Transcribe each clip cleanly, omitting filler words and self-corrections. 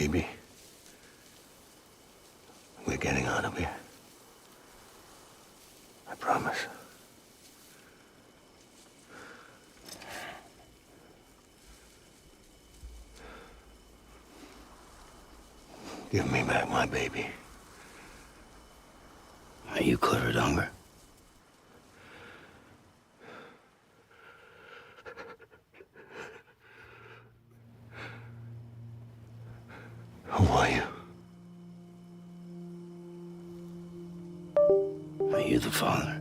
Baby, we're getting out of here. I promise. Give me back my baby. Are you cleared, Unger? Who are you? Are you the father?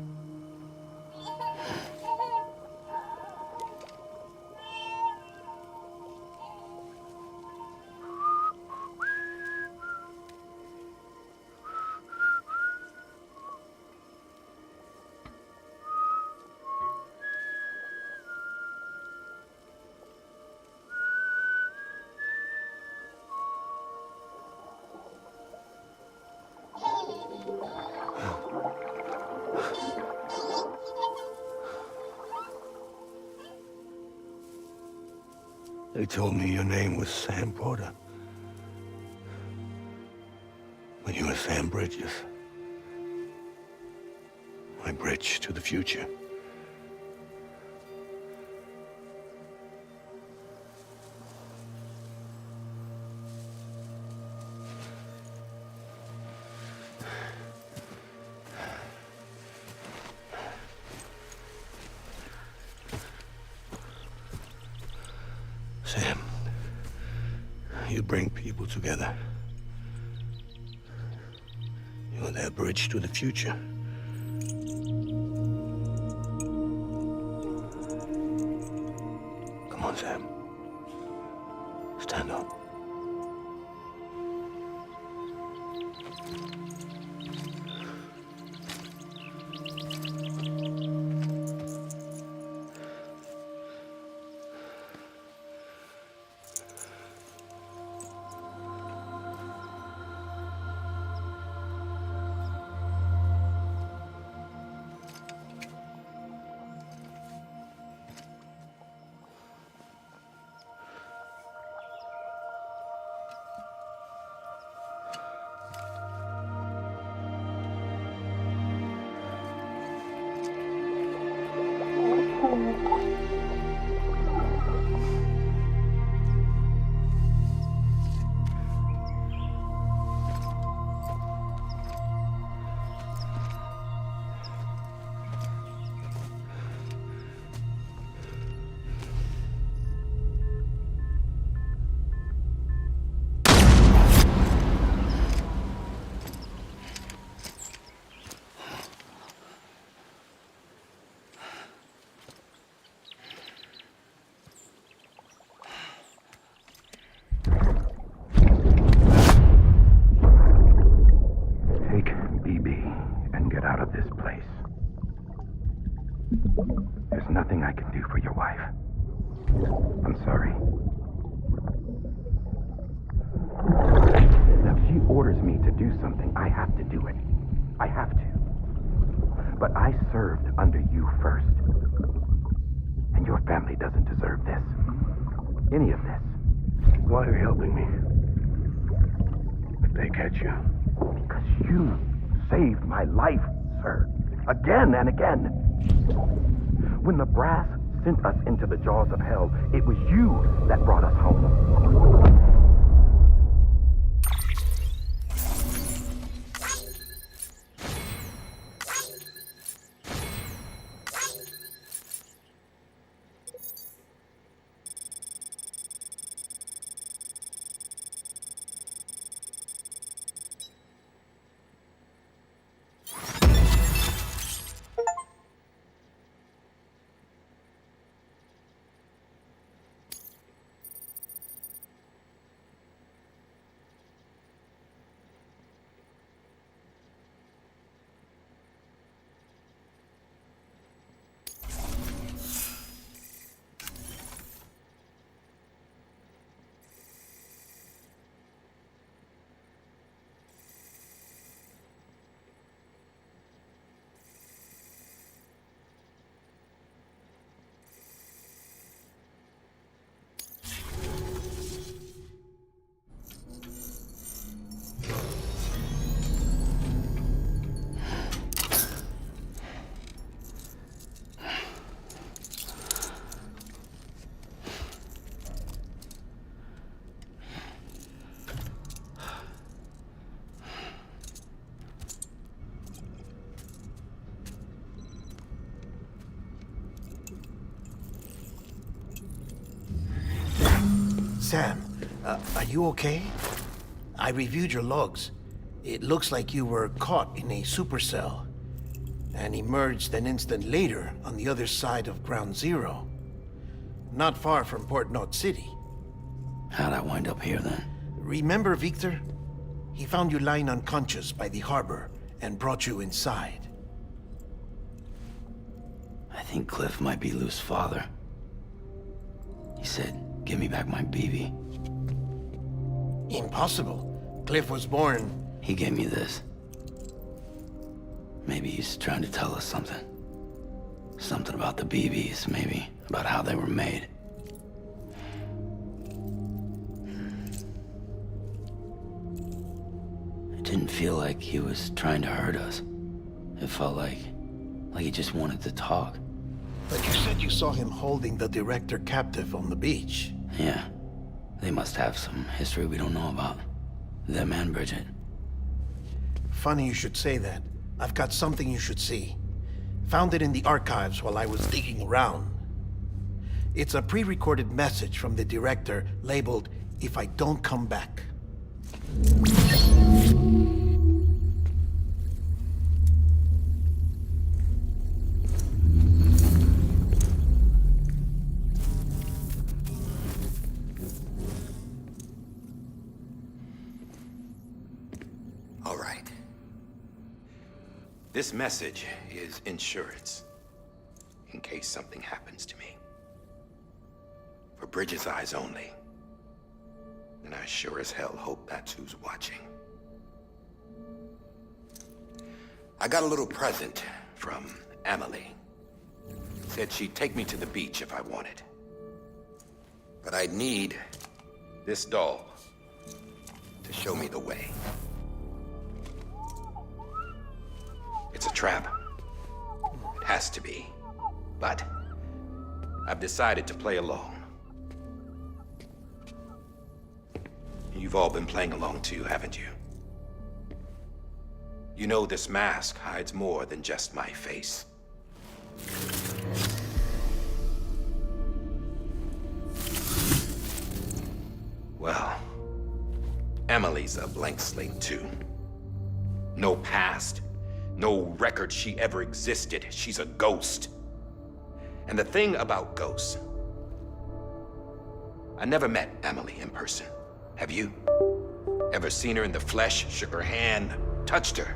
They told me your name was Sam Porter. But you were Sam Bridges. My bridge to the future. Sam, you bring people together. You're their bridge to the future. Come on, Sam. Stand up. There's nothing I can do for your wife. I'm sorry. Now, if she orders me to do something, I have to do it. I have to. But I served under you first. And your family doesn't deserve this. Any of this. Why are you helping me? If they catch you. Because you saved my life, sir. Again and again. When the brass sent us into the jaws of hell, it was you that brought us home. Sam, are you okay? I reviewed your logs. It looks like you were caught in a supercell and emerged an instant later on the other side of Ground Zero. Not far from Port Knot City. How'd I wind up here then? Remember Victor? He found you lying unconscious by the harbor and brought you inside. I think Cliff might be Lou's father. He said, give me back my BB. Impossible. Cliff was born... He gave me this. Maybe he's trying to tell us something. Something about the BBs, maybe. About how they were made. It didn't feel like he was trying to hurt us. It felt like he just wanted to talk. But you said you saw him holding the director captive on the beach. Yeah. They must have some history we don't know about. Them and Bridget. Funny you should say that. I've got something you should see. Found it in the archives while I was digging around. It's a pre-recorded message from the director labeled, "If I don't come back." All right. This message is insurance, in case something happens to me. For Bridget's eyes only. And I sure as hell hope that's who's watching. I got a little present from Emily. Said she'd take me to the beach if I wanted. But I'd need this doll to show me the way. It's a trap. It has to be. But I've decided to play along. You've all been playing along too, haven't you? You know this mask hides more than just my face. Well, Emily's a blank slate too. No past. No record she ever existed. She's a ghost. And the thing about ghosts, I never met Emily in person. Have you? Ever seen her in the flesh, shook her hand, touched her?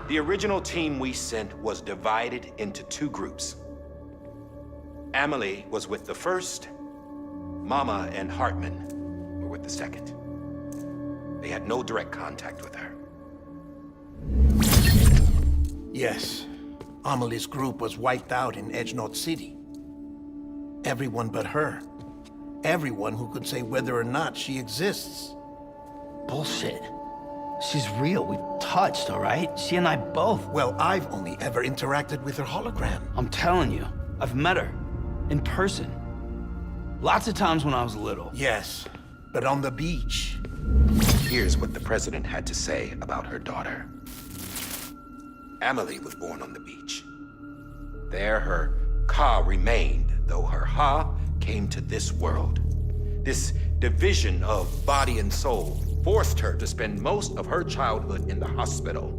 The original team we sent was divided into two groups. Emily was with the first. Mama and Hartman were with the second. They had no direct contact with her. Yes. Amelie's group was wiped out in Edge Knot City. Everyone but her. Everyone who could say whether or not she exists. Bullshit. She's real. We've touched, all right? She and I both. Well, I've only ever interacted with her hologram. I'm telling you, I've met her. In person. Lots of times when I was little. Yes, but on the beach. Here's what the president had to say about her daughter. Emily was born on the beach. There her Ka remained, though her Ha came to this world. This division of body and soul forced her to spend most of her childhood in the hospital.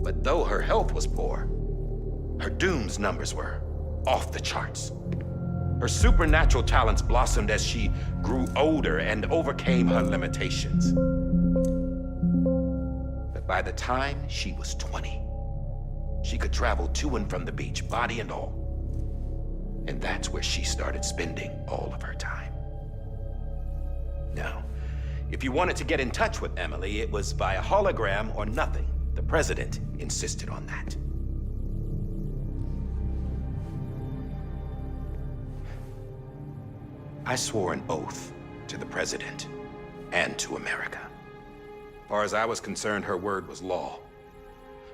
But though her health was poor, her Doom's numbers were off the charts. Her supernatural talents blossomed as she grew older and overcame her limitations. But by the time she was 20, she could travel to and from the beach, body and all. And that's where she started spending all of her time. Now, if you wanted to get in touch with Emily, it was via hologram or nothing. The president insisted on that. I swore an oath to the president and to America. As far as I was concerned, her word was law.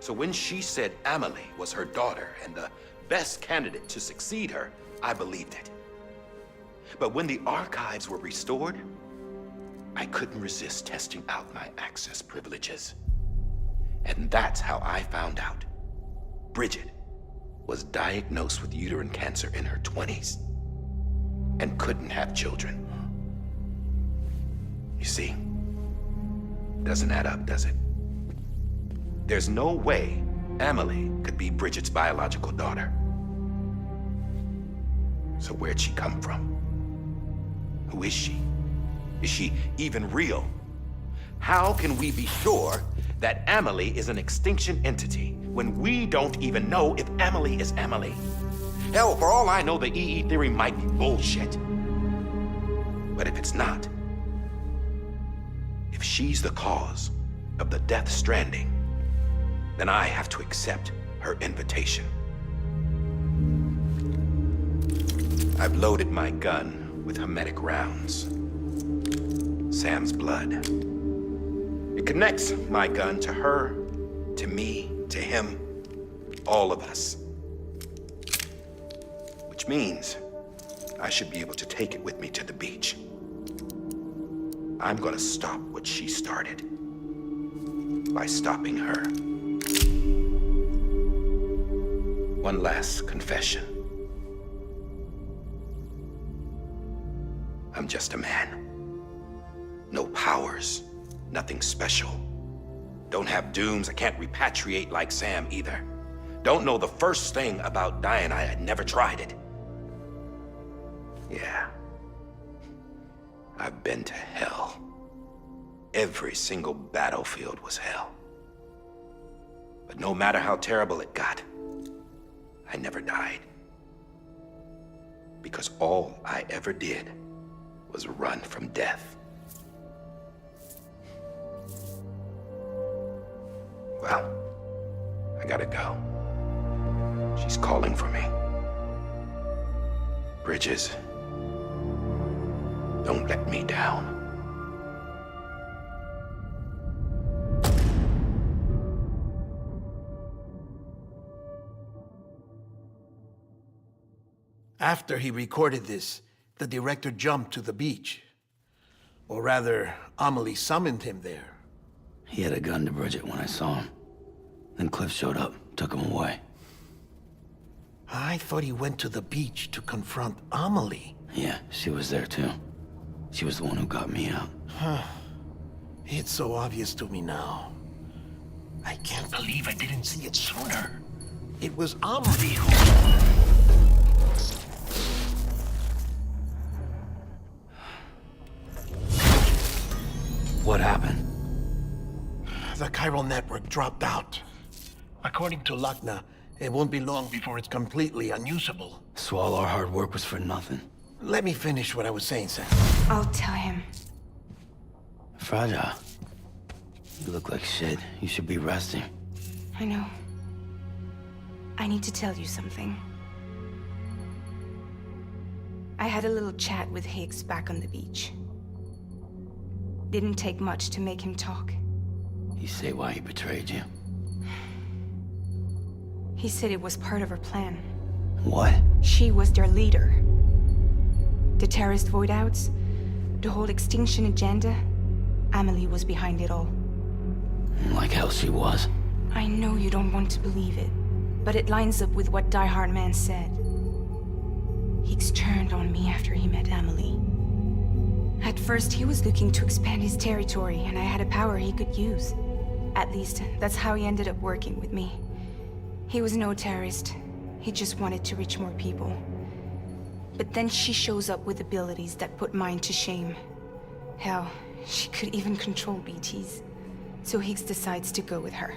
So when she said Emily was her daughter and the best candidate to succeed her, I believed it. But when the archives were restored, I couldn't resist testing out my access privileges. And that's how I found out Bridget was diagnosed with uterine cancer in her 20s. and couldn't have children. You see, doesn't add up, does it? There's no way Amelie could be Bridget's biological daughter. So where'd she come from? Who is she? Is she even real? How can we be sure that Amelie is an extinction entity when we don't even know if Amelie is Amelie? Hell, for all I know, the EE theory might be bullshit. But if it's not, if she's the cause of the Death Stranding, then I have to accept her invitation. I've loaded my gun with hermetic rounds. Sam's blood. It connects my gun to her, to me, to him, all of us. Which means I should be able to take it with me to the beach. I'm gonna stop what she started by stopping her. One last confession. I'm just a man. No powers, nothing special. Don't have dooms, I can't repatriate like Sam either. Don't know the first thing about dying, I had never tried it. Yeah. I've been to hell. Every single battlefield was hell. But no matter how terrible it got, I never died. Because all I ever did was run from death. Well, I gotta go. She's calling for me. Bridges, don't let me down. After he recorded this, the director jumped to the beach. Or rather, Amelie summoned him there. He had a gun to Bridget when I saw him. Then Cliff showed up, took him away. I thought he went to the beach to confront Amelie. Yeah, she was there too. She was the one who got me out. It's so obvious to me now. I can't believe I didn't see it sooner. It was Amelie who... What happened? The chiral network dropped out. According to Lachna, it won't be long before it's completely unusable. So all our hard work was for nothing. Let me finish what I was saying, Sam. I'll tell him. Fragile. You look like shit. You should be resting. I know. I need to tell you something. I had a little chat with Higgs back on the beach. Didn't take much to make him talk. You say why he betrayed you? He said it was part of her plan. What? She was their leader. The terrorist voidouts, the whole extinction agenda, Amelie was behind it all. Like hell she was. I know you don't want to believe it, but it lines up with what Die Hard Man said. Higgs turned on me after he met Amelie. At first, he was looking to expand his territory, and I had a power he could use. At least, that's how he ended up working with me. He was no terrorist. He just wanted to reach more people. But then she shows up with abilities that put mine to shame. Hell, she could even control BTs. So Higgs decides to go with her.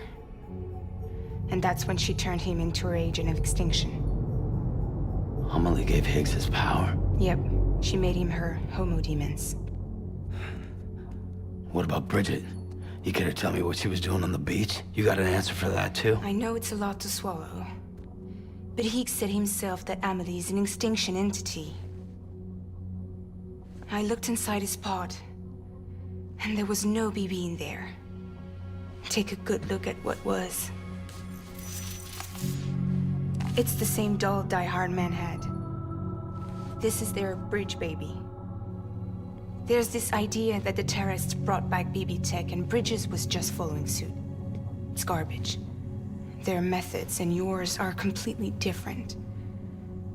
And that's when she turned him into her agent of extinction. Amelie gave Higgs his power. Yep, she made him her Homo Demens. What about Bridget? You care to tell me what she was doing on the beach? You got an answer for that too? I know it's a lot to swallow. But Higgs said himself that Amelie is an extinction entity. I looked inside his pod, and there was no BB in there. Take a good look at what was. It's the same doll Die Hard Man had. This is their bridge baby. There's this idea that the terrorists brought back BB tech and Bridges was just following suit. It's garbage. Their methods and yours are completely different.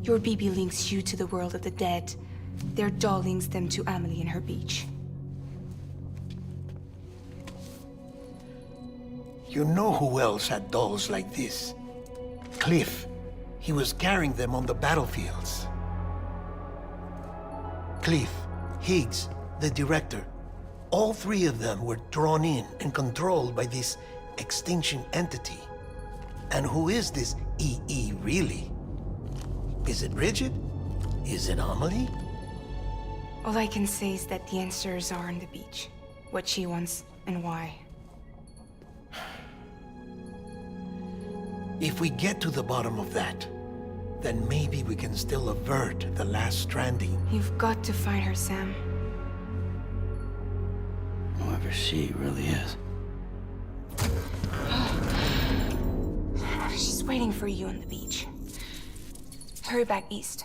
Your BB links you to the world of the dead, Their doll links them to Amelie and her beach. You know who else had dolls like this? Cliff. He was carrying them on the battlefields. Cliff, Higgs, the director. All three of them were drawn in and controlled by this extinction entity. And who is this EE really? Is it Bridget? Is it Amelie? All I can say is that the answers are on the beach. What she wants and why. If we get to the bottom of that, then maybe we can still avert the last stranding. You've got to find her, Sam. Whoever she really is. She's waiting for you on the beach. Hurry back east.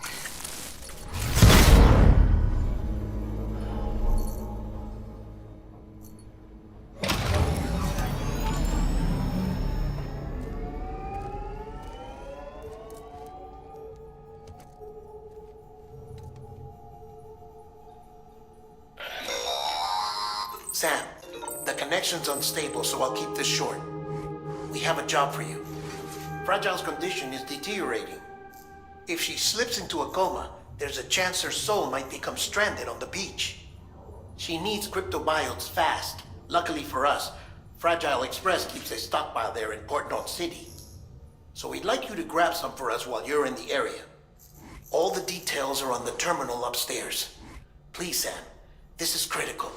Sam, the connection's unstable, so I'll keep this short. We have a job for you. Fragile's condition is deteriorating. If she slips into a coma, there's a chance her soul might become stranded on the beach. She needs cryptobiotes fast. Luckily for us, Fragile Express keeps a stockpile there in Port North City. So we'd like you to grab some for us while you're in the area. All the details are on the terminal upstairs. Please, Sam, this is critical.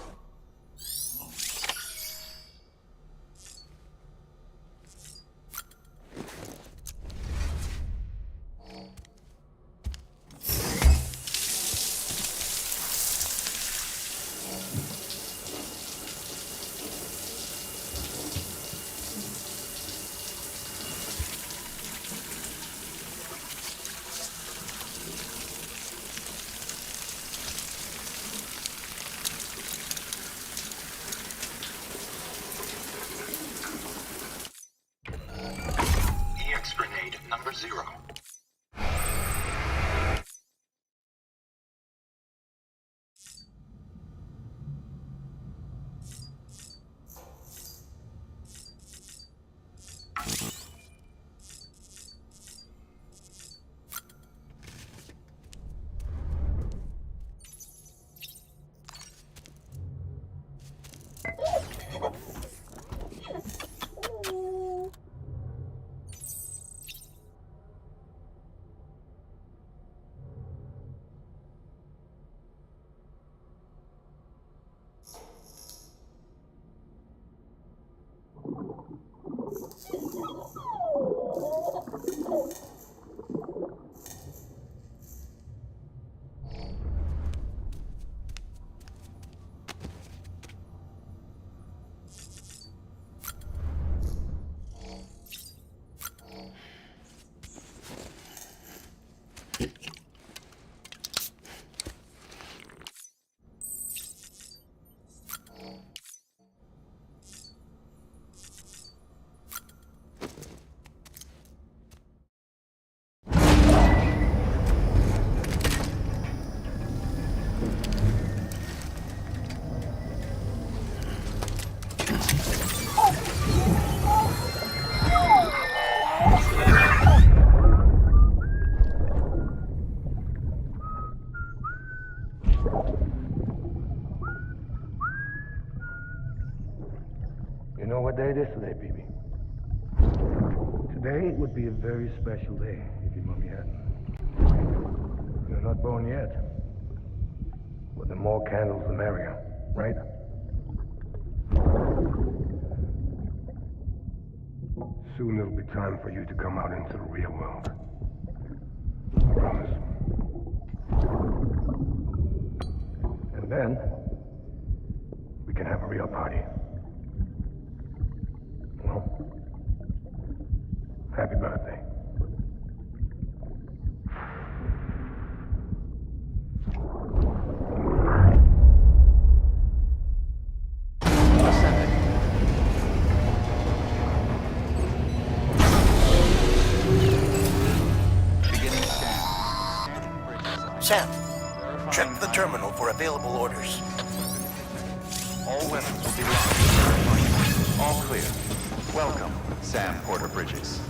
Grenade number 0. You know what day it is today, BB? Today would be a very special day if your mommy hadn't. You're not born yet. But the more candles, the merrier, right? Soon it'll be time for you to come out into the real world. I promise. And then, we can have a real party. Well, happy birthday. Sam, check the All weapons will be locked. All clear. Welcome, Sam Porter Bridges.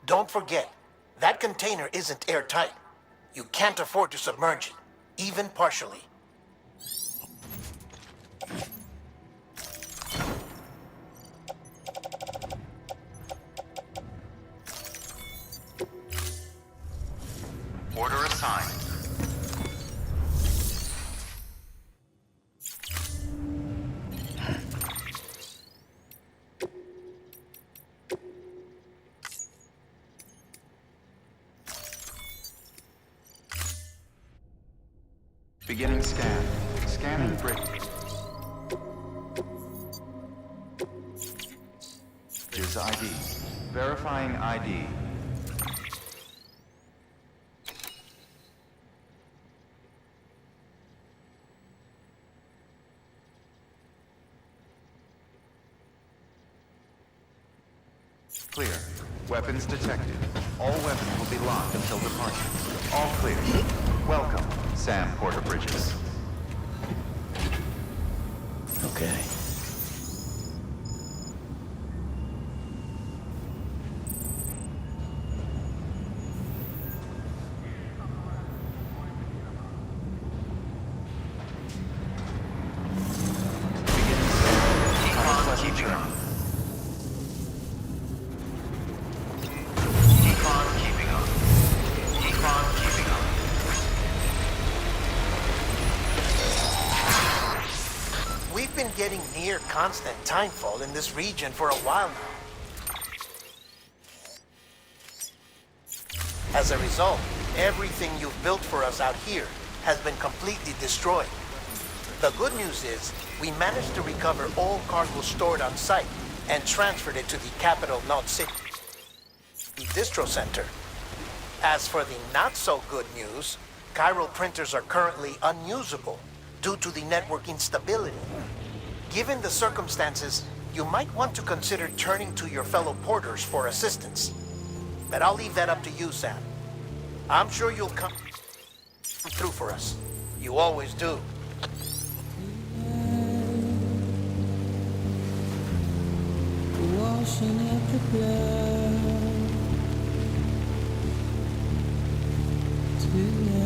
Don't forget, that container isn't airtight. You can't afford to submerge it, even partially. Order assigned. Beginning scan. Scanning break. Is ID. Verifying ID. Clear. Weapons detected. All weapons will be locked until departure. All clear. Welcome, Sam Porter Bridges. Okay. Keeping up. We've been getting near constant timefall in this region for a while now. As a result, everything you've built for us out here has been completely destroyed. The good news is, we managed to recover all cargo stored on site and transferred it to the capital Knot City distro center. As for the not-so-good news, chiral printers are currently unusable due to the network instability. Given the circumstances, you might want to consider turning to your fellow porters for assistance. But I'll leave that up to you, Sam. I'm sure you'll come through for us. You always do. Washing up the blood tonight.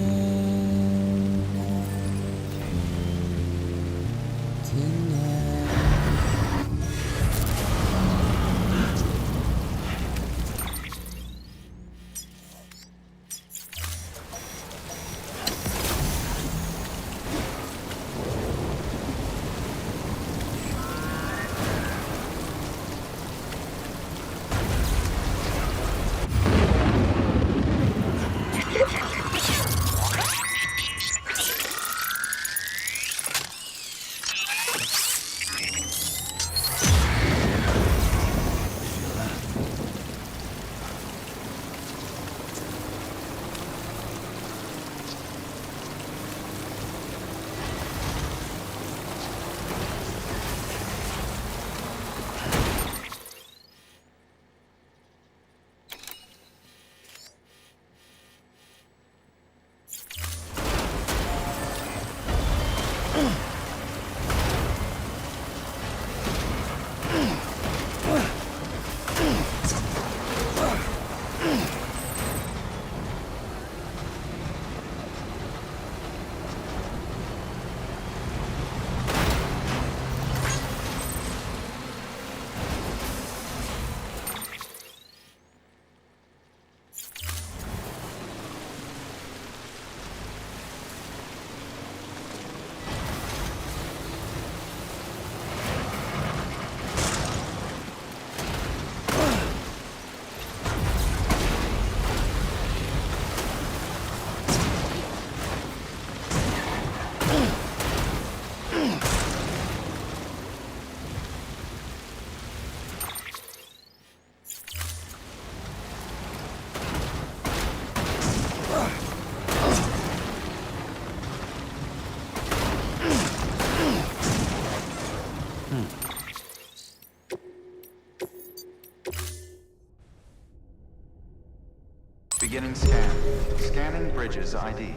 scan. Scanning bridges ID.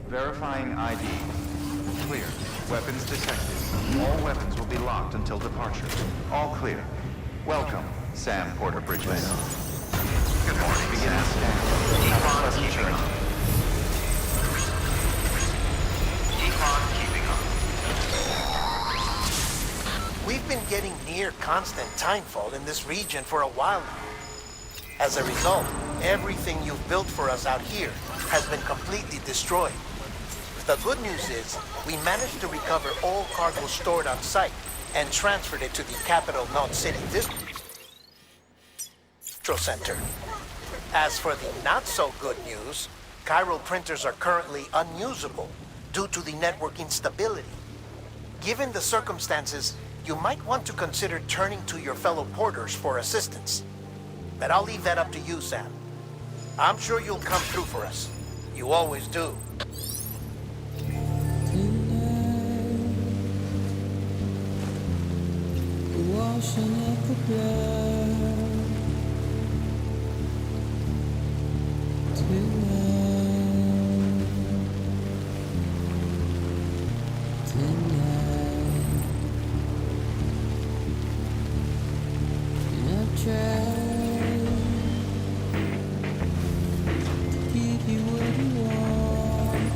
Verifying ID. Clear. Weapons detected. All weapons will be locked until departure. All clear. Welcome, Sam Porter Bridges. Good morning, Beginning Sam. scan. Have a Decon pleasant keeping journey. up. Decon keeping up. We've been getting near constant timefall in this region for a while now. As a result, everything you've built for us out here has been completely destroyed. The good news is, we managed to recover all cargo stored on site and transferred it to the Capital Knot City Distro Center. As for the not-so-good news, chiral printers are currently unusable due to the network instability. Given the circumstances, you might want to consider turning to your fellow porters for assistance. But I'll leave that up to you, Sam. I'm sure you'll come through for us. You always do. Washing up the blood tonight, and I've tried to give you what you want.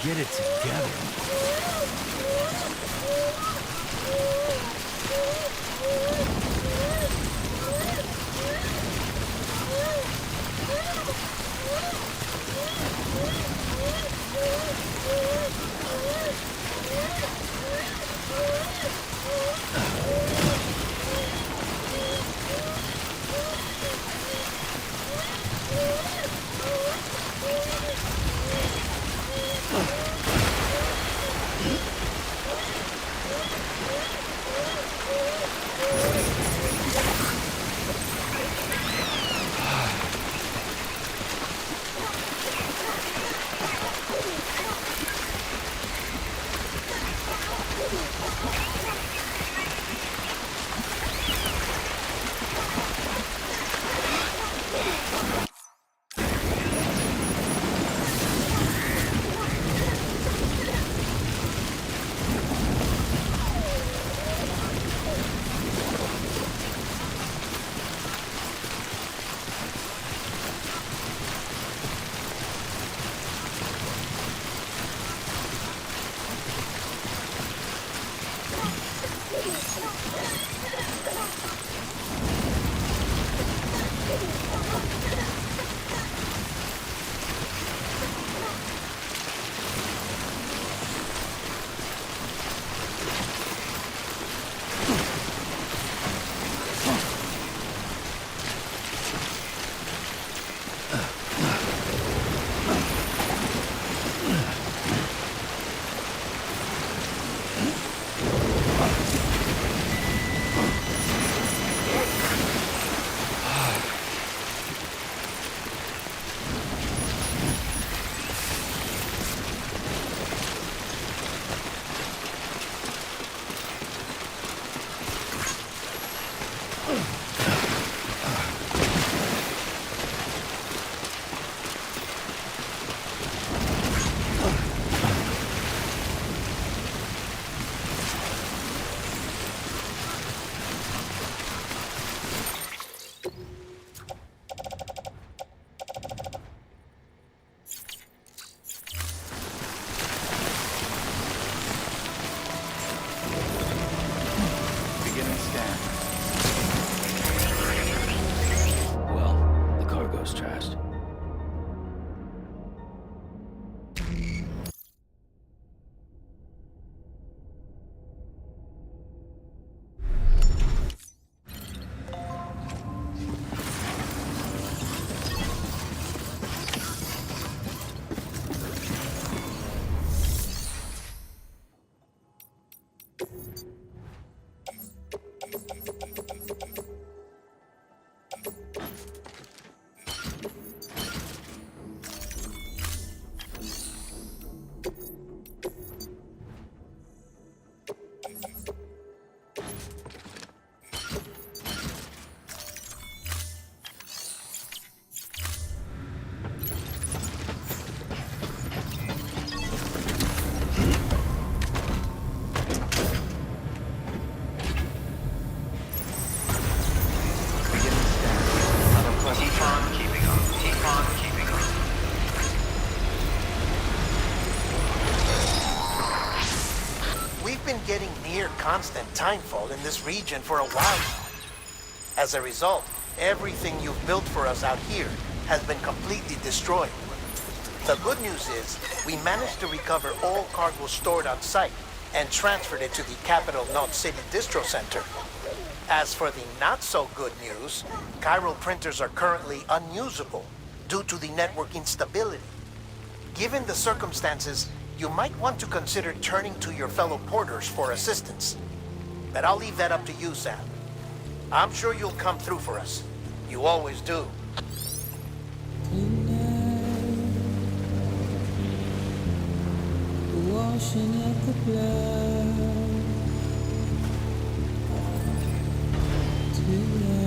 Get it together. Well, the cargo's trashed. Getting near constant timefall in this region for a while now. As a result, everything you've built for us out here has been completely destroyed. The good news is, we managed to recover all cargo stored on site and transferred it to the Capital Knot City Distro Center. As for the not-so-good news, chiral printers are currently unusable due to the network instability. Given the circumstances, you might want to consider turning to your fellow porters for assistance. But I'll leave that up to you, Sam. I'm sure you'll come through for us. You always do. Washing up the blood tonight.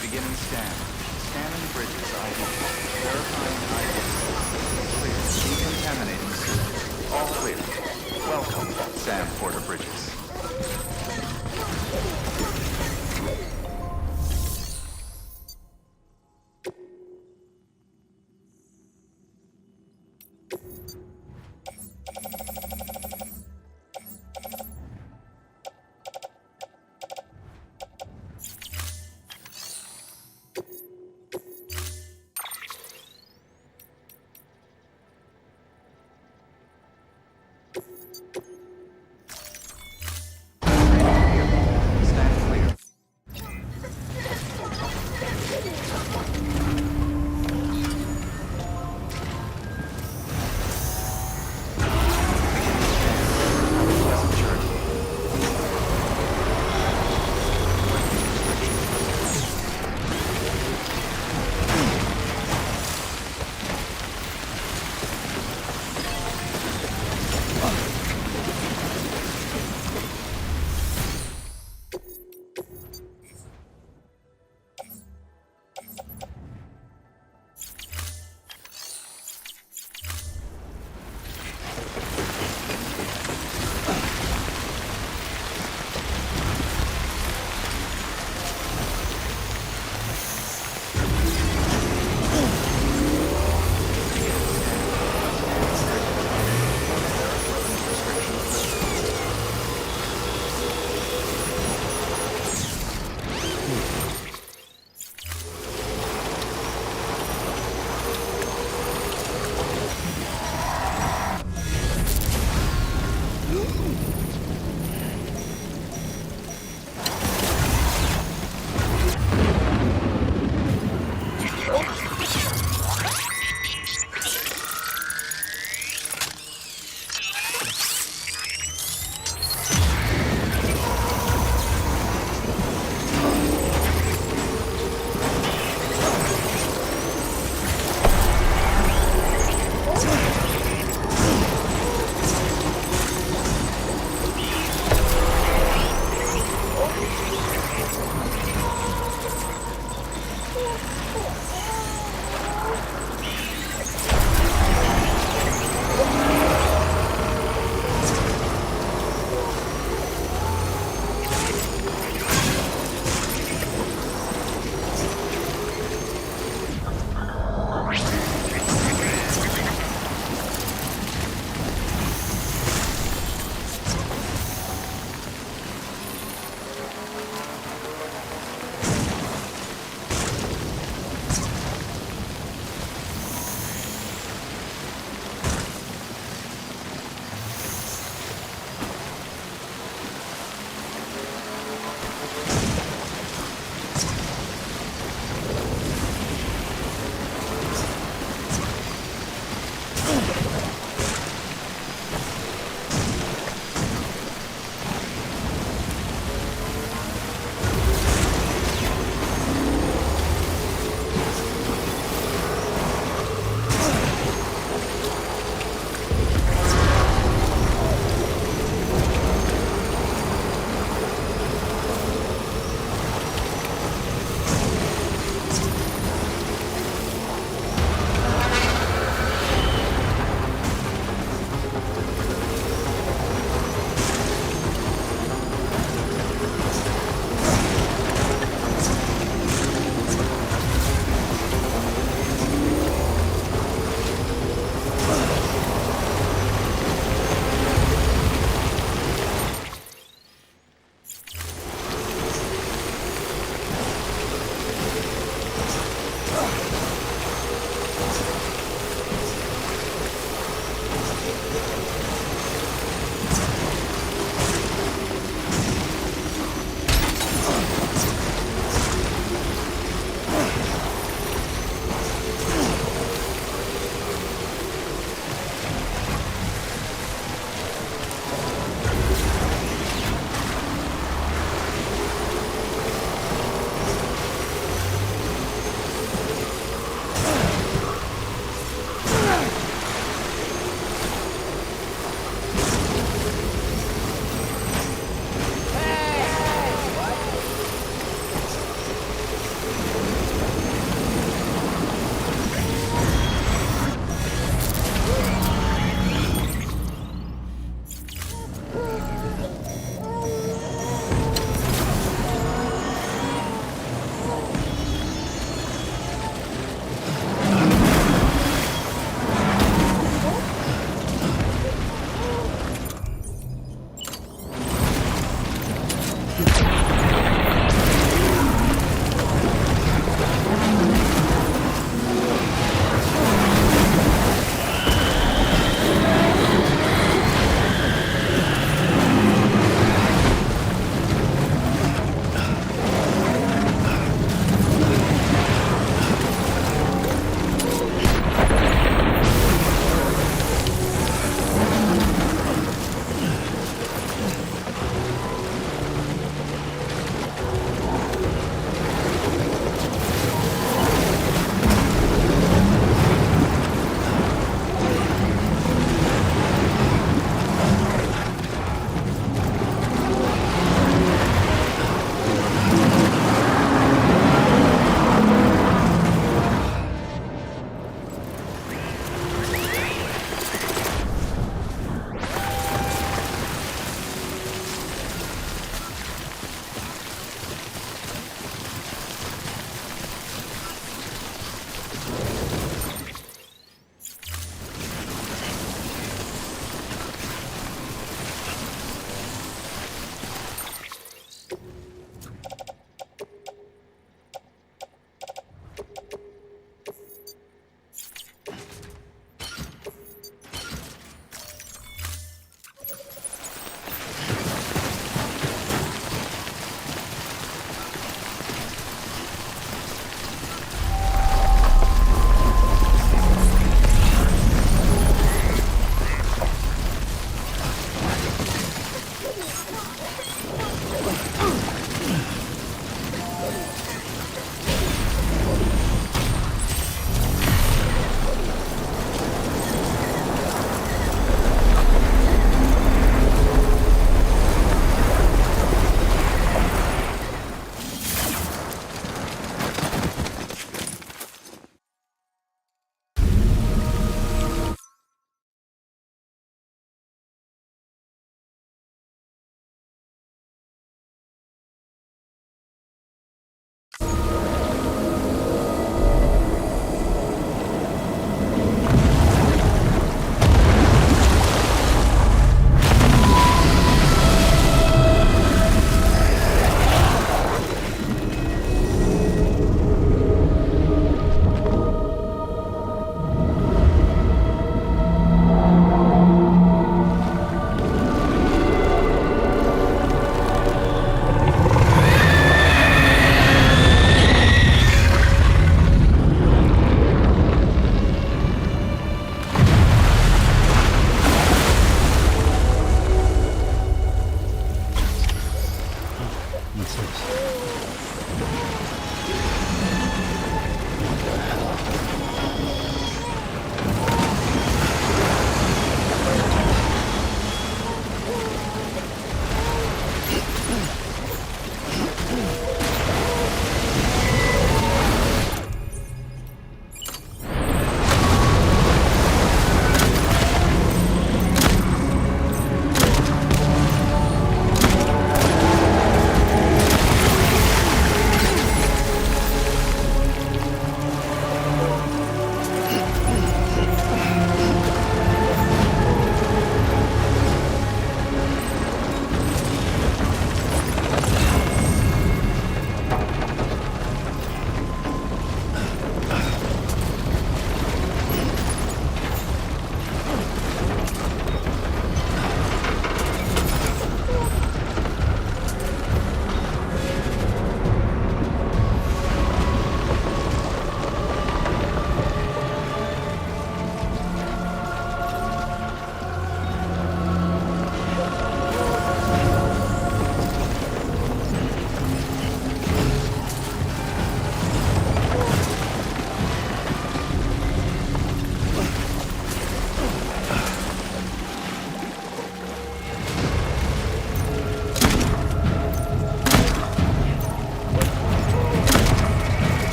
Beginning scan. Scanning bridges ID. Verifying ID. Clear. Decontaminating suit. All clear. Welcome, Sam Porter Bridges.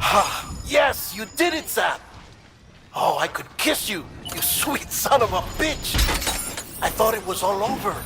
Ha! Yes, you did it, Sam! Oh, I could kiss you, you sweet son of a bitch! I thought it was all over.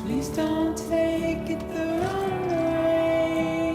Please don't take it the wrong way.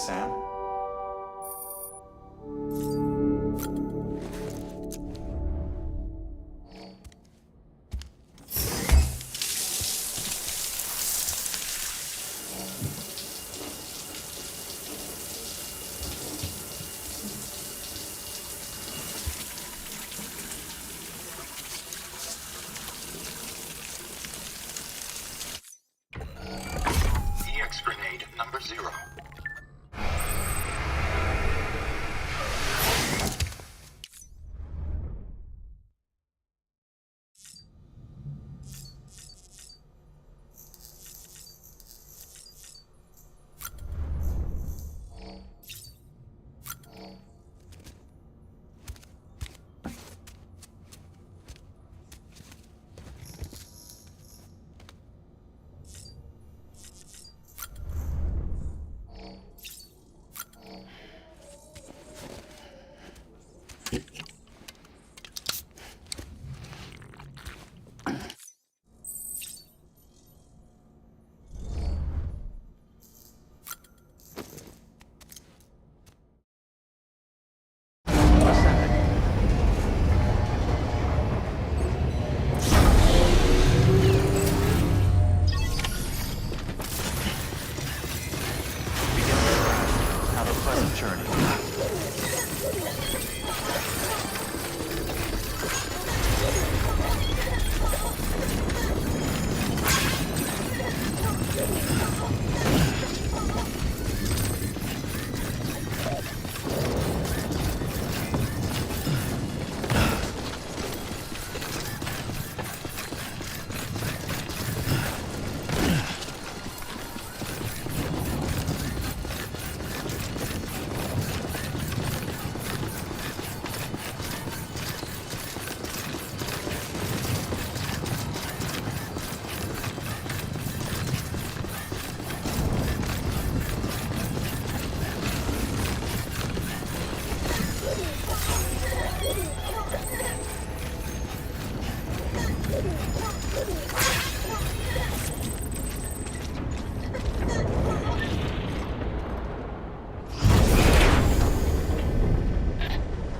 Sam. EX grenade number 0. Have a pleasant journey.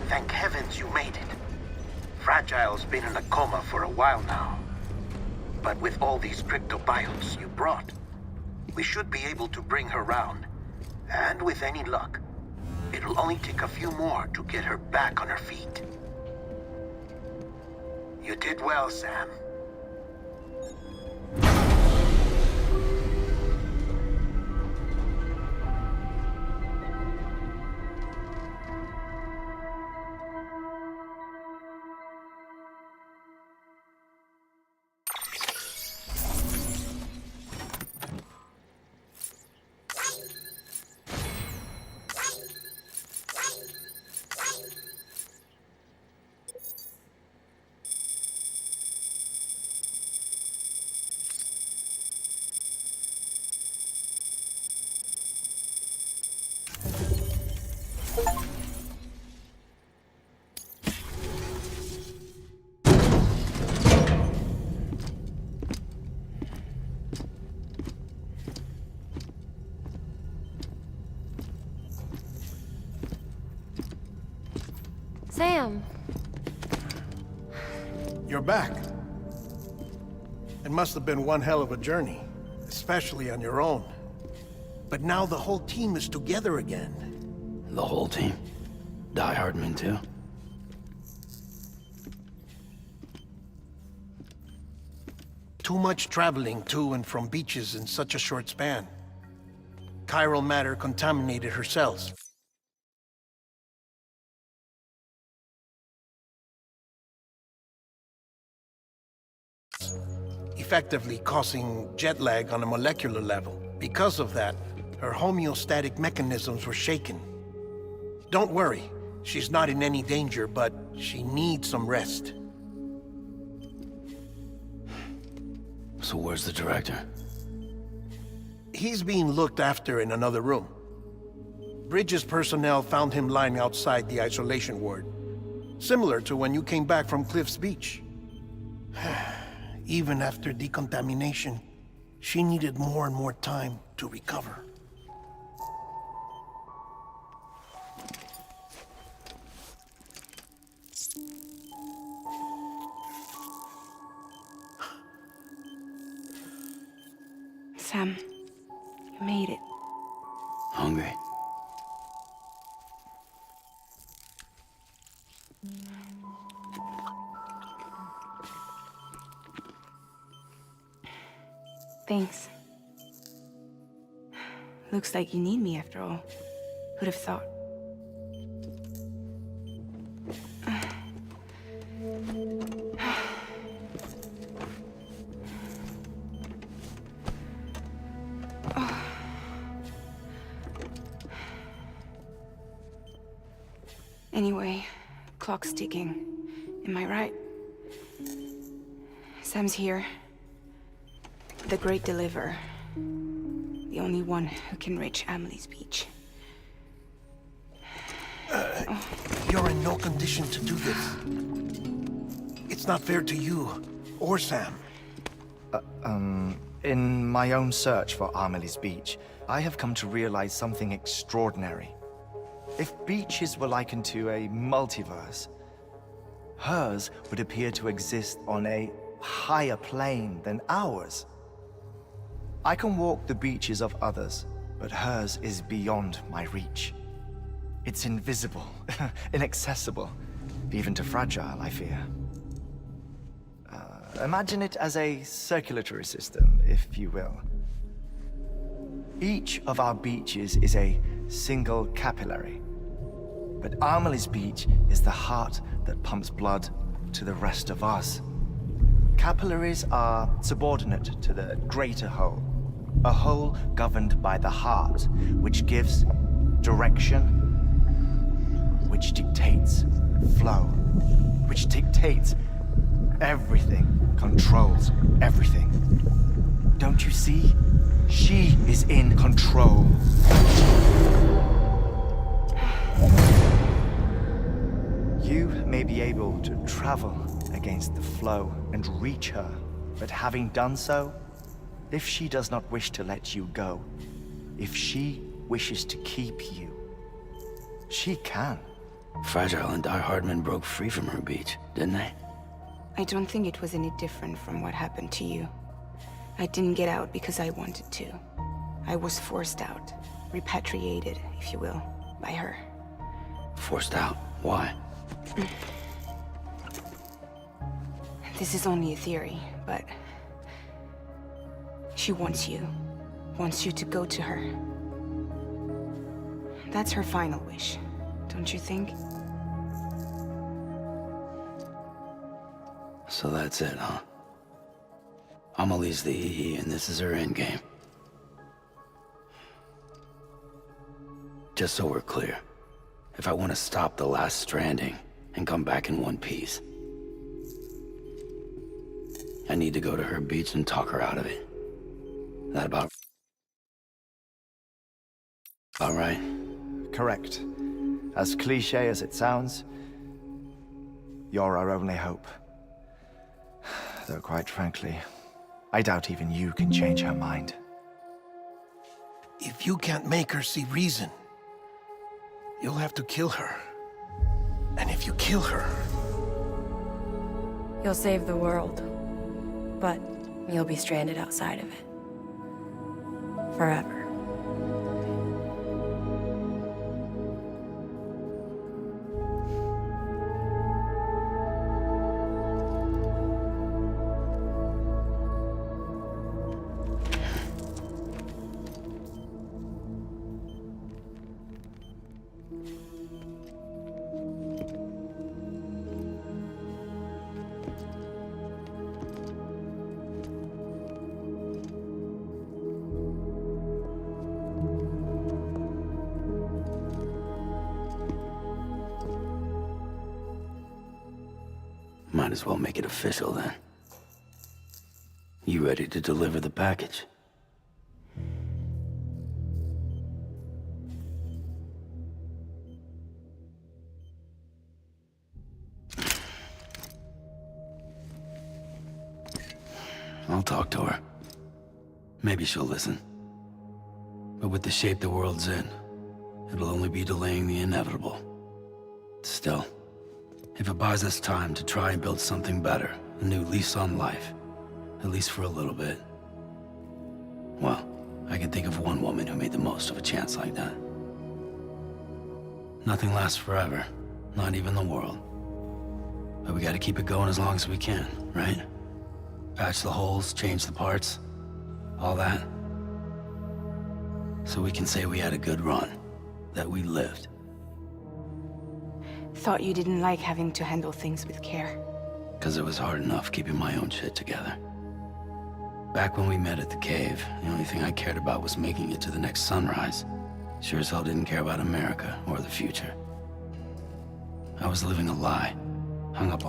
Thank heavens you made it. Fragile's been in a coma for a while now. But with all these cryptobiotes you brought, we should be able to bring her round. And with any luck, it'll only take a few more to get her back on her feet. You did well, Sam. Sam. You're back. It must have been one hell of a journey, especially on your own. But now the whole team is together again. The whole team? Die Hardman too? Too much traveling to and from beaches in such a short span. Chiral matter contaminated her cells. Effectively causing jet lag on a molecular level. Because of that, her homeostatic mechanisms were shaken. Don't worry, she's not in any danger, but she needs some rest. So where's the director? He's being looked after in another room. Bridges personnel found him lying outside the isolation ward. Similar to when you came back from Cliff's Beach. Even after decontamination, she needed more and more time to recover. Sam, you made it. Hungry? Thanks. Looks like you need me after all. Who'd have thought? Anyway, clock's ticking. Am I right? Sam's here. The Great Deliverer. The only one who can reach Amelie's beach. You're in no condition to do this. It's not fair to you or Sam. In my own search for Amelie's beach, I have come to realize something extraordinary. If beaches were likened to a multiverse, hers would appear to exist on a higher plane than ours. I can walk the beaches of others, but hers is beyond my reach. It's invisible, inaccessible, even to fragile, I fear. Imagine it as a circulatory system, if you will. Each of our beaches is a single capillary. But Amelie's beach is the heart that pumps blood to the rest of us. Capillaries are subordinate to the greater whole. A whole governed by the heart, which gives direction, which dictates flow, which dictates everything, controls everything. Don't you see? She is in control. You may be able to travel against the flow and reach her, but having done so, if she does not wish to let you go, if she wishes to keep you, she can. Fragile and Die Hardman broke free from her beach, didn't they? I don't think it was any different from what happened to you. I didn't get out because I wanted to. I was forced out. Repatriated, if you will, by her. Forced out? Why? This is only a theory, but... she wants you. Wants you to go to her. That's her final wish, don't you think? So that's it, huh? Amelie's the EE, and this is her endgame. Just so we're clear, if I want to stop the last stranding and come back in one piece, I need to go to her beach and talk her out of it. That about right? Correct. As cliche as it sounds, you're our only hope. Though quite frankly, I doubt even you can change her mind. If you can't make her see reason, you'll have to kill her. And if you kill her... you'll save the world, but you'll be stranded outside of it. Forever. Might as well make it official then. You ready to deliver the package? I'll talk to her. Maybe she'll listen. But with the shape the world's in, it'll only be delaying the inevitable. Still, if it buys us time to try and build something better, a new lease on life, at least for a little bit, Well, I can think of one woman who made the most of a chance like that. Nothing lasts forever, not even the world. But we gotta keep it going as long as we can, right? Patch the holes, change the parts, all that. So we can say we had a good run, that we lived. Thought you didn't like having to handle things with care. 'Cause it was hard enough keeping my own shit together. Back when we met at the cave, the only thing I cared about was making it to the next sunrise. Sure as hell didn't care about America or the future. I was living a lie, hung up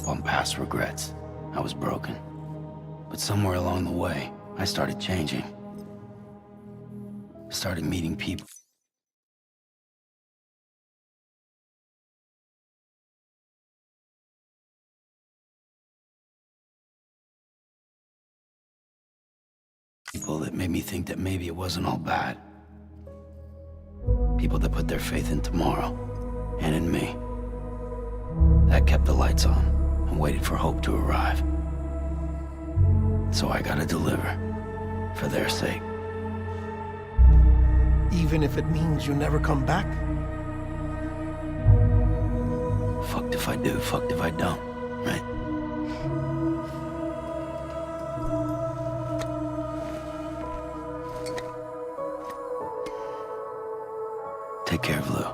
on past regrets. I was broken. But somewhere along the way, I started changing. Started meeting people. People that made me think that maybe it wasn't all bad. People that put their faith in tomorrow, and in me. That kept the lights on, and waited for hope to arrive. So I gotta deliver, for their sake. Even if it means you never come back? Fucked if I do, fucked if I don't, right? Take care of Lou.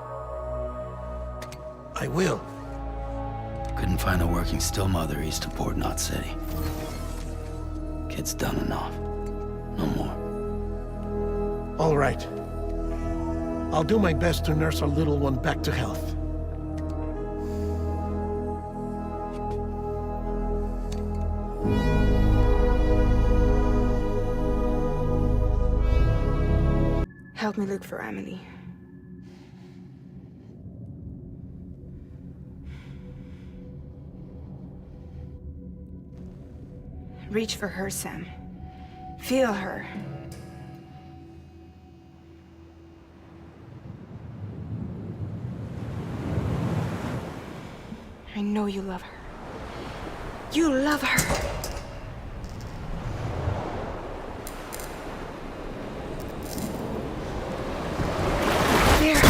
I will. Couldn't find a working still mother east of Port Knot City. Kid's done enough. No more. All right. I'll do my best to nurse our little one back to health. Help me look for Emily. Reach for her, Sam. Feel her. I know you love her. You love her! There!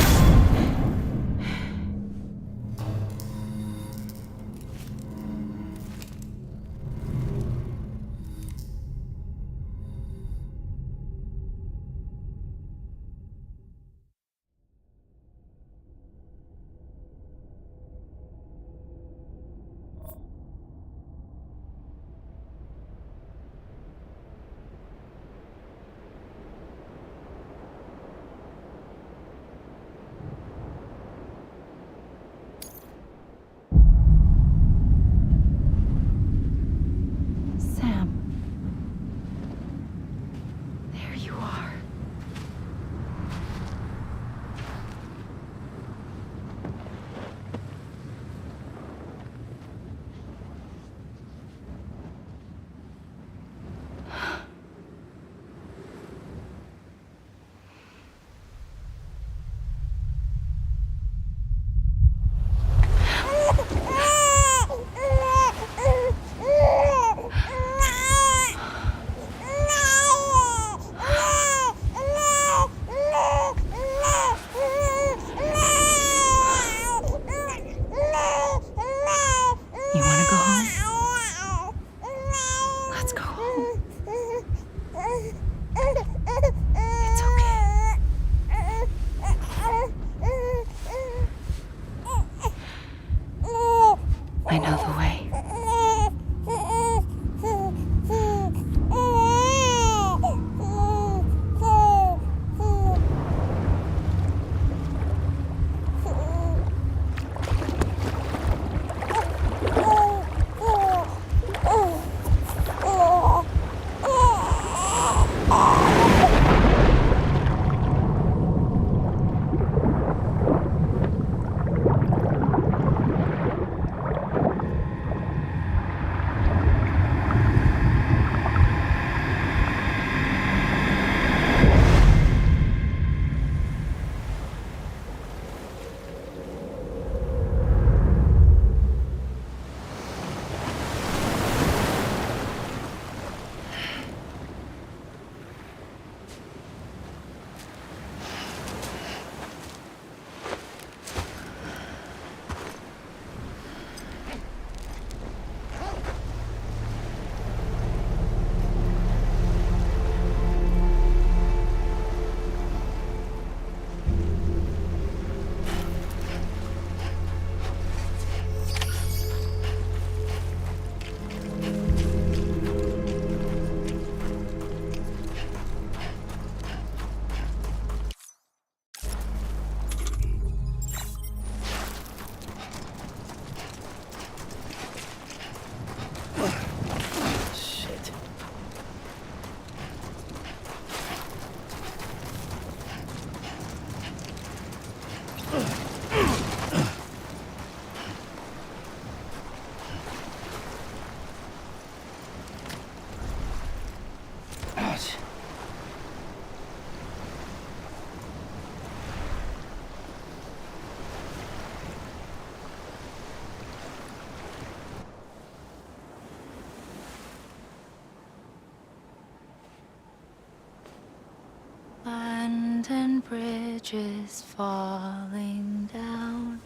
and bridges falling down,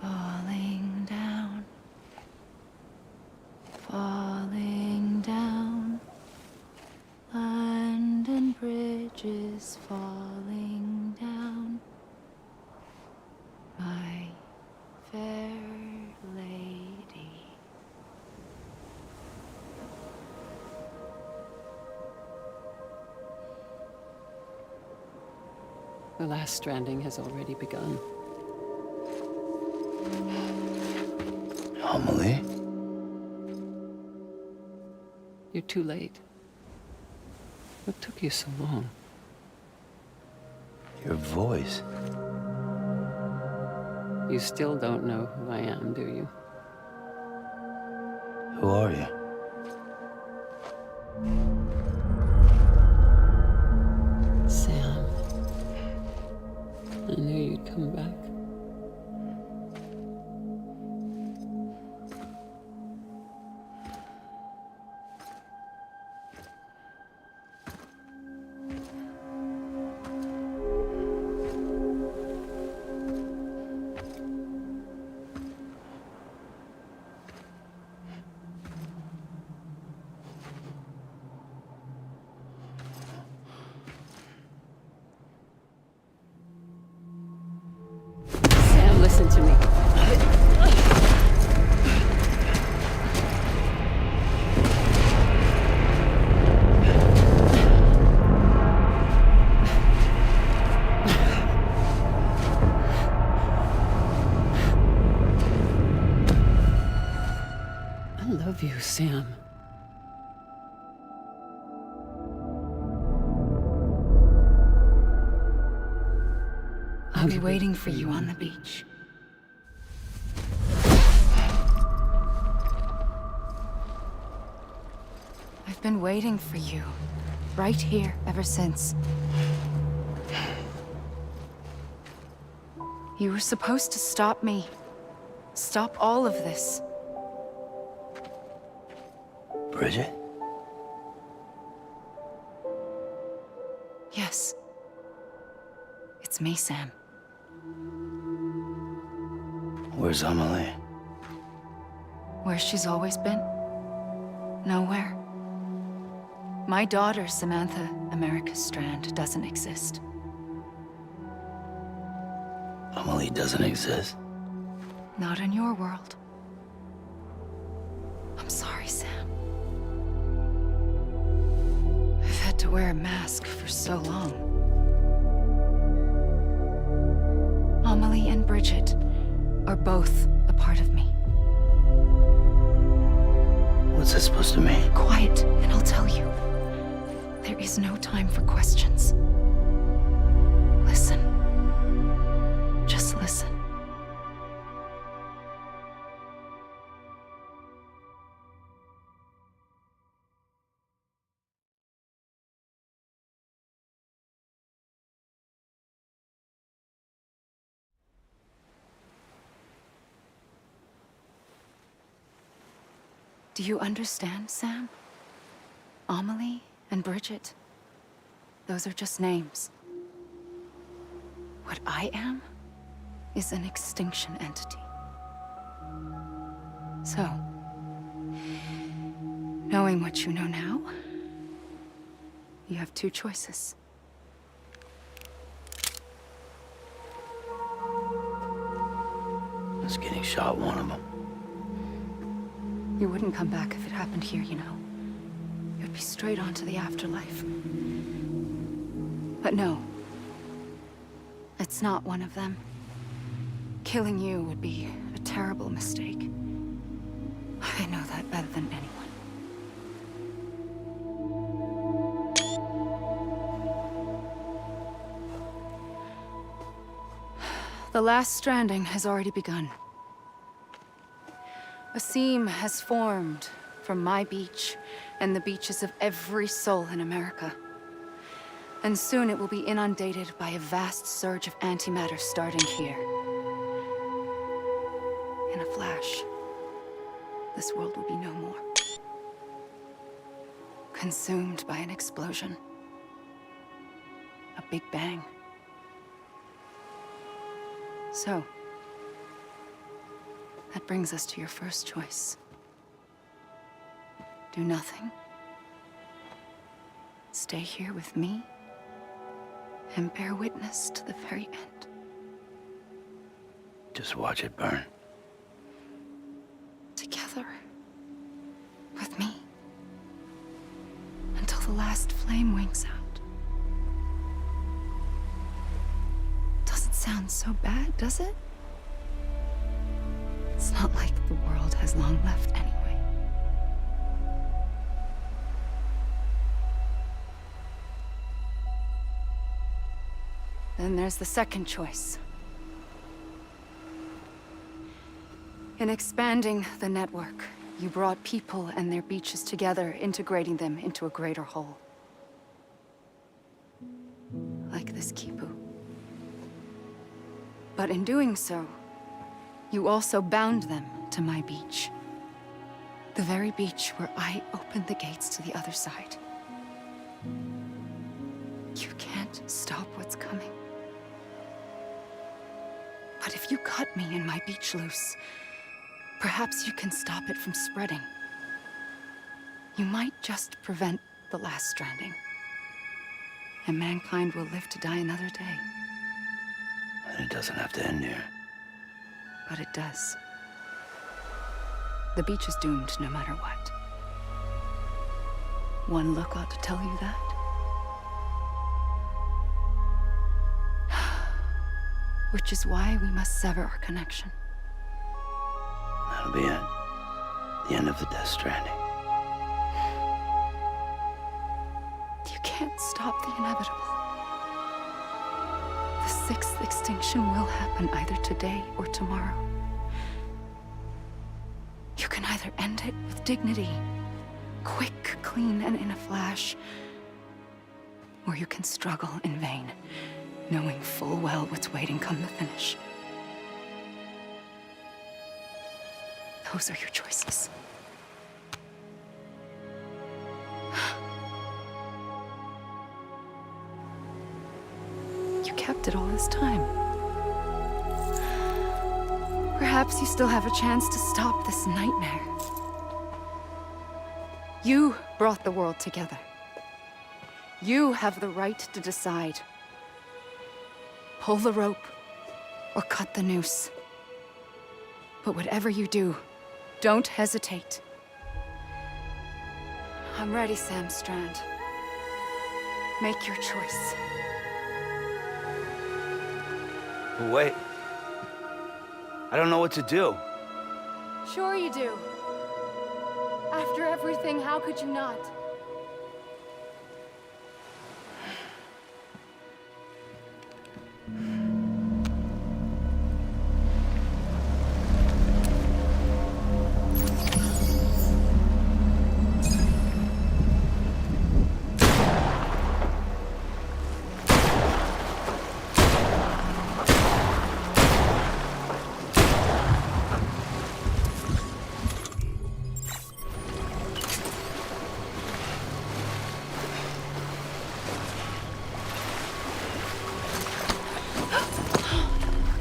falling down, falling down. London Bridge is falling down, my fair lady. The last stranding has already begun. Amelie? You're too late. What took you so long? Your voice. You still don't know who I am, do you? Who are you? Sam. I knew you'd come back. Sam, listen to me. I love you, Sam. I'll be waiting for you on the beach. I've been waiting for you, right here, ever since. You were supposed to stop me. Stop all of this. Bridget? Yes. It's me, Sam. Where's Amelie? Where she's always been. Nowhere. My daughter, Samantha America Strand, doesn't exist. Amelie doesn't exist? Not in your world. I'm sorry, Sam. I've had to wear a mask for so long. Amelie and Bridget are both a part of me. What's that supposed to mean? Quiet, and I'll tell you. There is no time for questions. Listen. Just listen. Do you understand, Sam? Amelie and Bridget, those are just names. What I am is an extinction entity. So, knowing what you know now, you have two choices. Is getting shot one of them? You wouldn't come back if it happened here, you know. You'd be straight on to the afterlife. But no. It's not one of them. Killing you would be a terrible mistake. I know that better than anyone. The last stranding has already begun. A seam has formed from my beach and the beaches of every soul in America. And soon it will be inundated by a vast surge of antimatter starting here. In a flash, this world will be no more. Consumed by an explosion. a big bang. So, that brings us to your first choice. Do nothing. Stay here with me and bear witness to the very end. Just watch it burn. Together. With me. Until the last flame winks out. Doesn't sound so bad, does it? It's not like the world has long left anyway. Then there's the second choice. In expanding the network, you brought people and their beaches together, integrating them into a greater whole. Like this Kipu. But in doing so, you also bound them to my beach. The very beach where I opened the gates to the other side. You can't stop what's coming. But if you cut me and my beach loose, perhaps you can stop it from spreading. You might just prevent the last stranding. And mankind will live to die another day. And it doesn't have to end here. But it does. The beach is doomed no matter what. One look ought to tell you that. Which is why we must sever our connection. That'll be it. The end of the Death Stranding. You can't stop the inevitable. The sixth extinction will happen either today or tomorrow. You can either end it with dignity, quick, clean, and in a flash, or you can struggle in vain, knowing full well what's waiting come the finish. Those are your choices. You kept it all this time. Perhaps you still have a chance to stop this nightmare. You brought the world together. You have the right to decide. Pull the rope or cut the noose. But whatever you do, don't hesitate. I'm ready, Sam Strand. Make your choice. But wait. I don't know what to do. Sure you do. After everything, how could you not?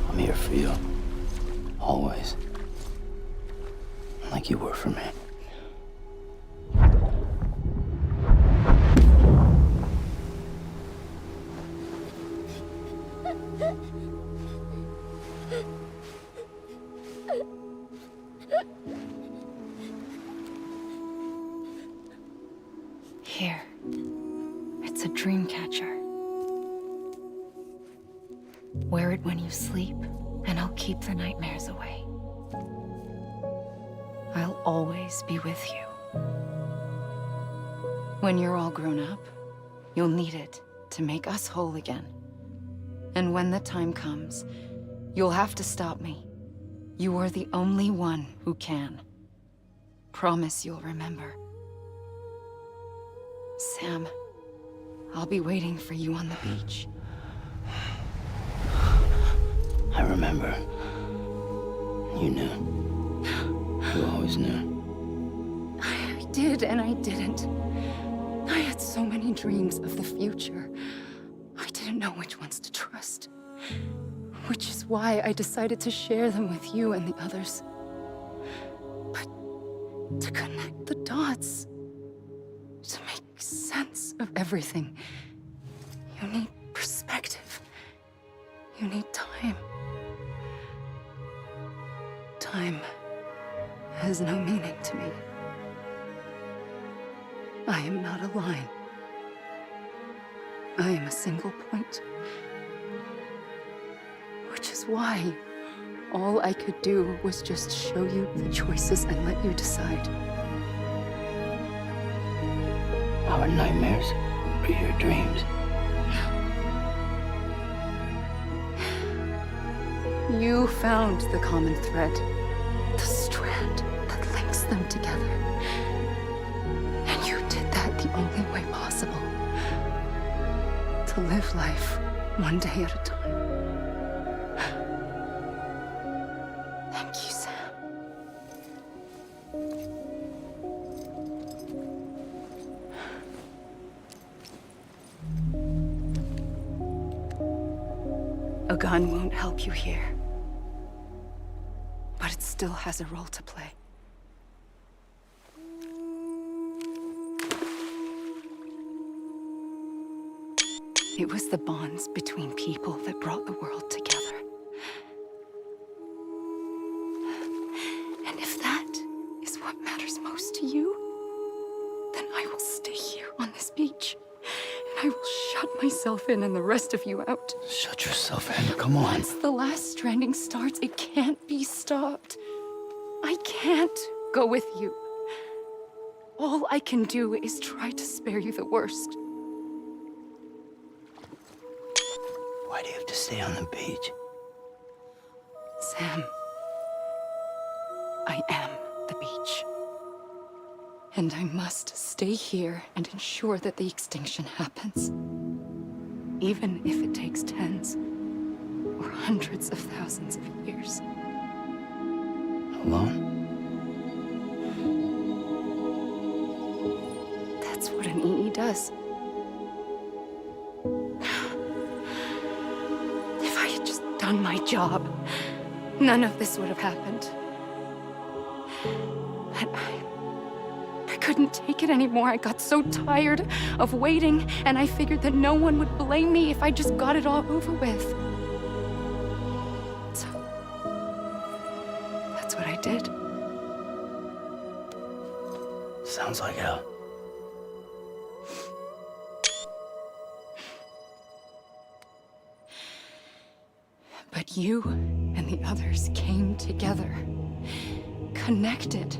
I'm here for you. Always. Like you were for me. Here. It's a dream catcher. Wear it when you sleep, and I'll keep the nightmares away. I'll always be with you. When you're all grown up, you'll need it to make us whole again. And when the time comes, you'll have to stop me. You are the only one who can. Promise you'll remember. Sam, I'll be waiting for you on the beach. I remember. You knew. You always knew. I did and I didn't. I had so many dreams of the future. I didn't didn't know which ones to trust. Which is why I decided to share them with you and the others. But to connect the dots, to make sense of everything, you need perspective. You need time. Time has no meaning to me. I am not a line. I am a single point. Which is why all I could do was just show you the choices and let you decide. Our nightmares are your dreams. You found the common thread, the strand that links them together. And you did that the only way possible. To live life one day at a time. Thank you, Sam. A gun won't help you here. But it still has a role to play. It was the bonds between people that brought the world together. And if that is what matters most to you, then I will stay here on this beach. And I will shut myself in and the rest of you out. Shut yourself in, come on. Once the last stranding starts, it can't be stopped. I can't go with you. All I can do is try to spare you the worst. Why do you have to stay on the beach? Sam, I am the beach. And I must stay here and ensure that the extinction happens. Even if it takes tens or hundreds of thousands of years. Alone? That's what an EE does. If I had just done my job, none of this would have happened. But I couldn't take it anymore. I got so tired of waiting, and I figured that no one would blame me if I just got it all over with. So, that's what I did. Sounds like hell. But you and the others came together, connected.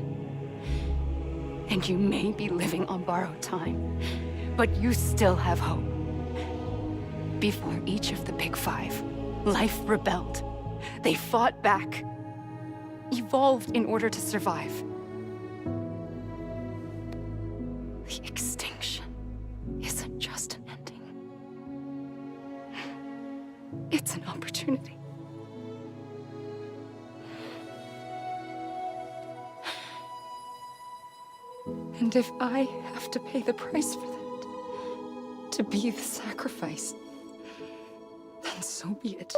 And you may be living on borrowed time, but you still have hope. Before each of the Big Five, life rebelled. They fought back, evolved in order to survive. The extinction isn't just an ending. It's an opportunity. And if I have to pay the price for that, to be the sacrifice, then so be it.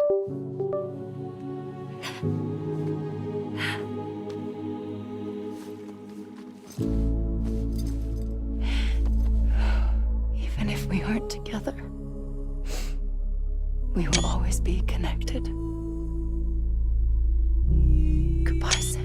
Even if we aren't together, we will always be connected. Goodbye, Sam.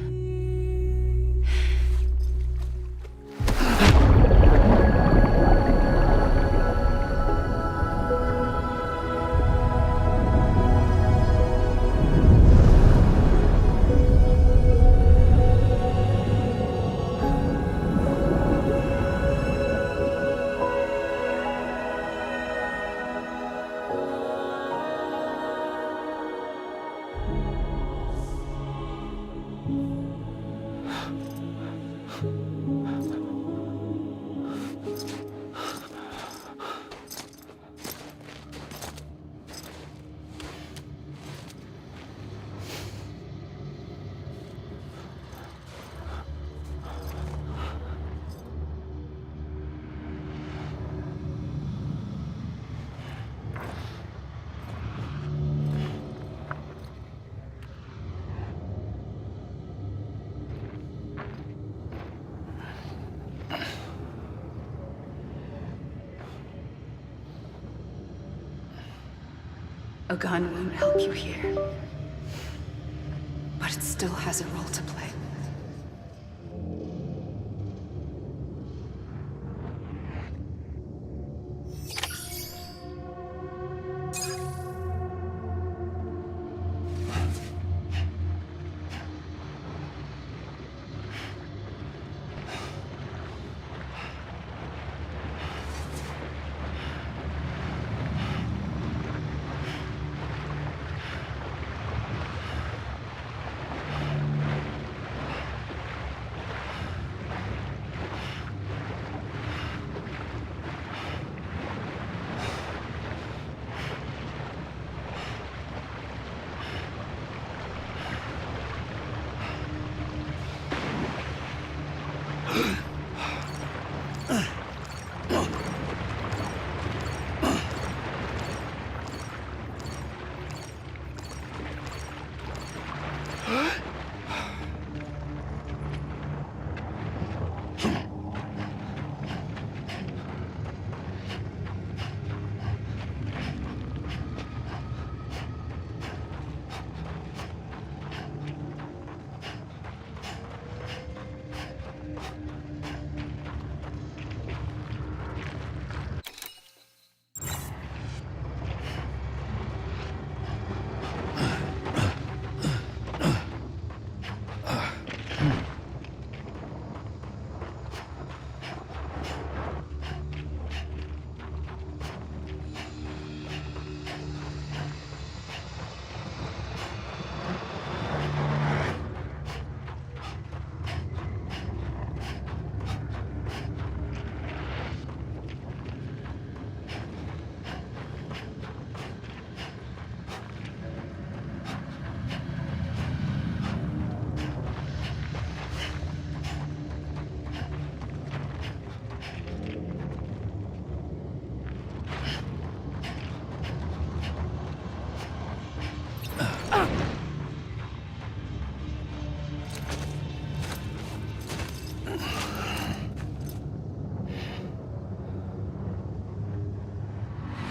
A gun won't help you here. But it still has a role to play.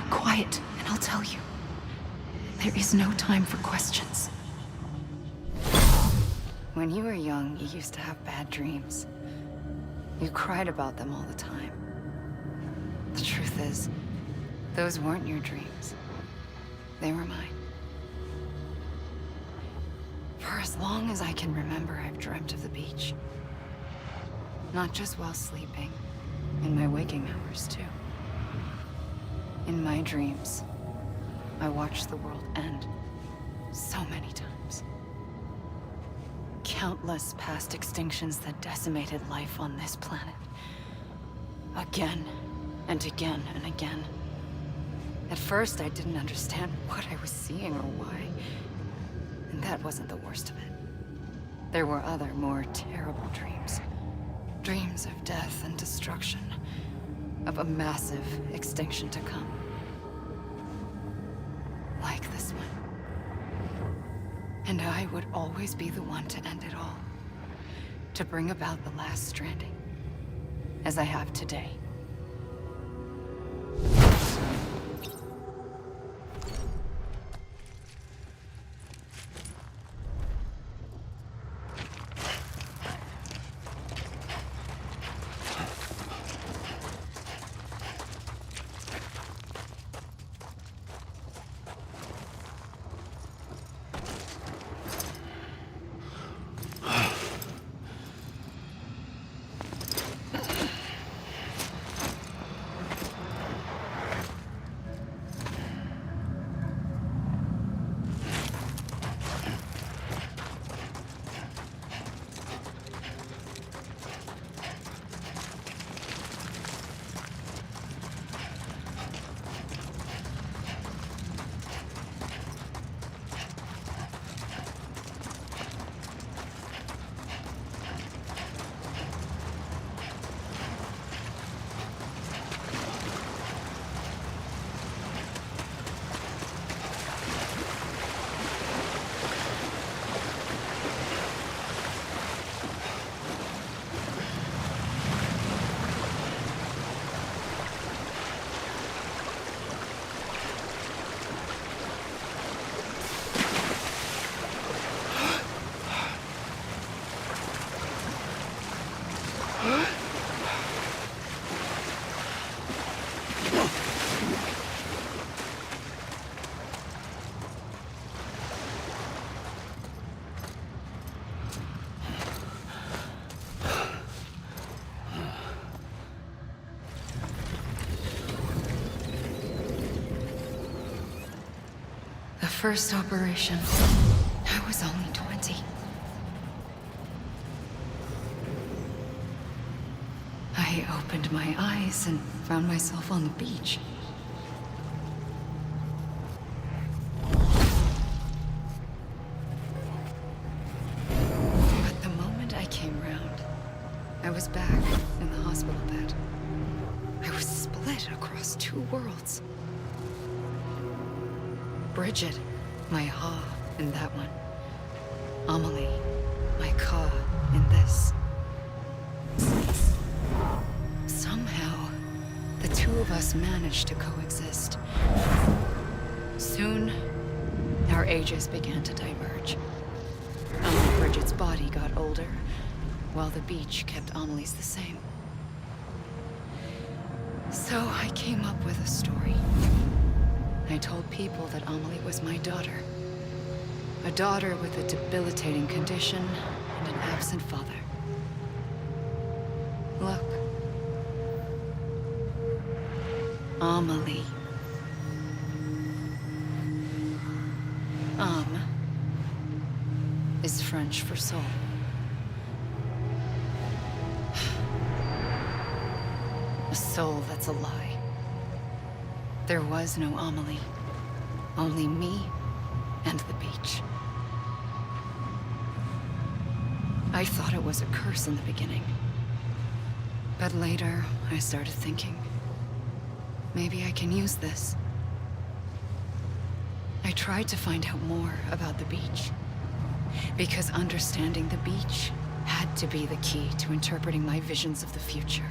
Quiet, and I'll tell you. There is no time for questions. When you were young, you used to have bad dreams. You cried about them all the time. The truth is, those weren't your dreams. They were mine. For as long as I can remember, I've dreamt of the beach. Not just while sleeping, in my waking hours, too. In my dreams, I watched the world end so many times. Countless past extinctions that decimated life on this planet. Again, and again, and again. At first, I didn't understand what I was seeing or why. And that wasn't the worst of it. There were other, more terrible dreams. Dreams of death and destruction. Of a massive extinction to come. Like this one. And I would always be the one to end it all. To bring about the last stranding. As I have today. first operation, I was only 20. I opened my eyes and found myself on the beach. But the moment I came round, I was back in the hospital bed. I was split across two worlds. Bridget, my Ha in that one. Amelie, my Ka in this. Somehow, the two of us managed to coexist. Soon, our ages began to diverge. Only Bridget's body got older, while the beach kept Amelie's the same. So I came up with a story. I told people that Amelie was my daughter. A daughter with a debilitating condition and an absent father. Look. Amelie. Is French for soul. A soul that's a lie. There was no Amelie. Only me and the beach. I thought it was a curse in the beginning. But later, I started thinking, maybe I can use this. I tried to find out more about the beach. Because understanding the beach had to be the key to interpreting my visions of the future.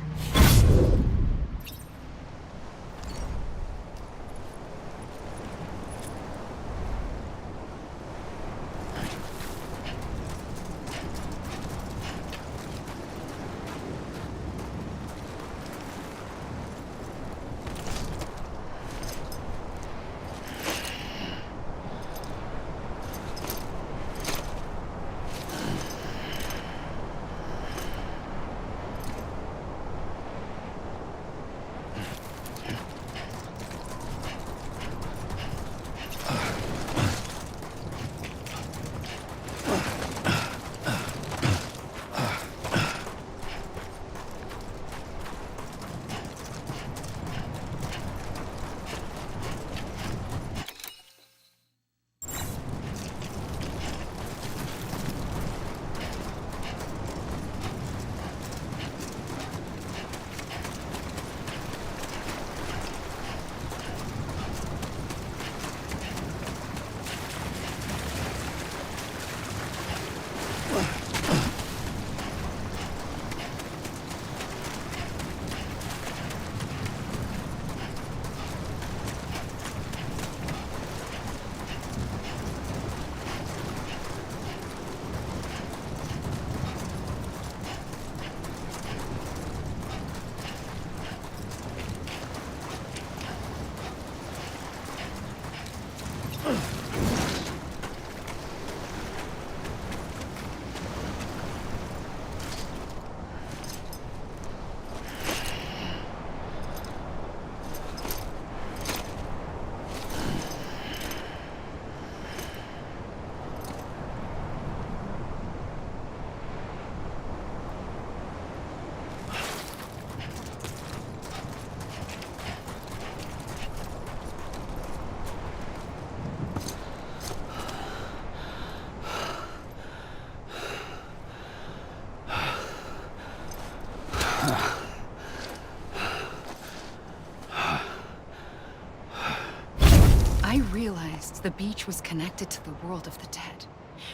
I realized the beach was connected to the world of the dead,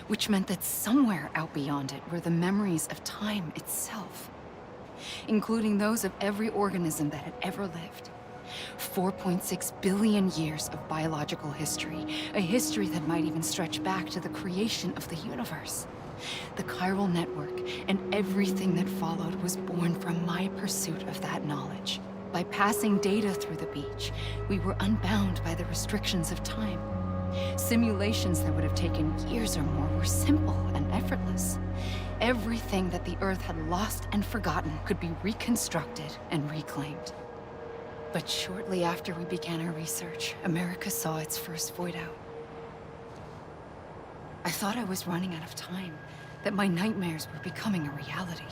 which meant that somewhere out beyond it were the memories of time itself, including those of every organism that had ever lived. 4.6 billion years of biological history, a history that might even stretch back to the creation of the universe. The chiral network and everything that followed was born from my pursuit of that knowledge. By passing data through the beach, we were unbound by the restrictions of time. Simulations that would have taken years or more were simple and effortless. Everything that the Earth had lost and forgotten could be reconstructed and reclaimed. But shortly after we began our research, America saw its first void out. I thought I was running out of time, that my nightmares were becoming a reality.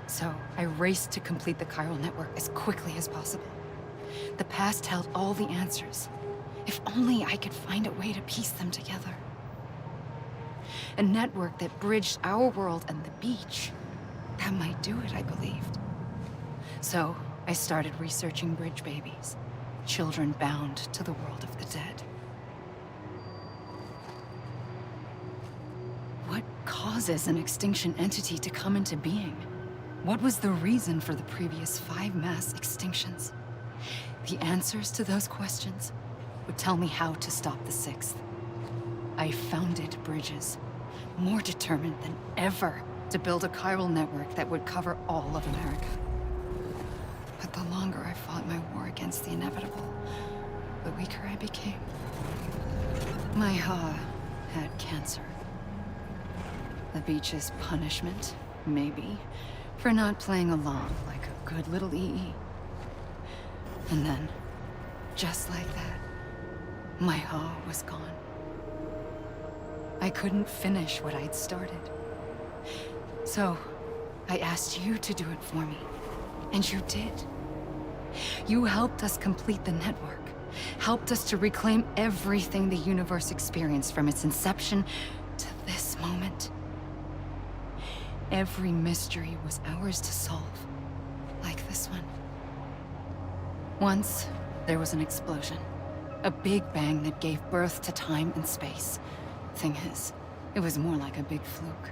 So I raced to complete the chiral network as quickly as possible. The past held all the answers. If only I could find a way to piece them together. A network that bridged our world and the beach. That might do it, I believed. So I started researching bridge babies, children bound to the world of the dead. What causes an extinction entity to come into being? What was the reason for the previous 5 mass extinctions? The answers to those questions would tell me how to stop the 6th. I founded bridges, more determined than ever to build a chiral network that would cover all of America. But the longer I fought my war against the inevitable, the weaker I became. My Ha had cancer. The beach's punishment, maybe, for not playing along like a good little EE. And then, just like that, my Ha was gone. I couldn't finish what I'd started. So, I asked you to do it for me. And you did. You helped us complete the network. Helped us to reclaim everything the universe experienced from its inception to this moment. Every mystery was ours to solve. Like this one. Once, there was an explosion. A big bang that gave birth to time and space. Thing is, it was more like a big fluke.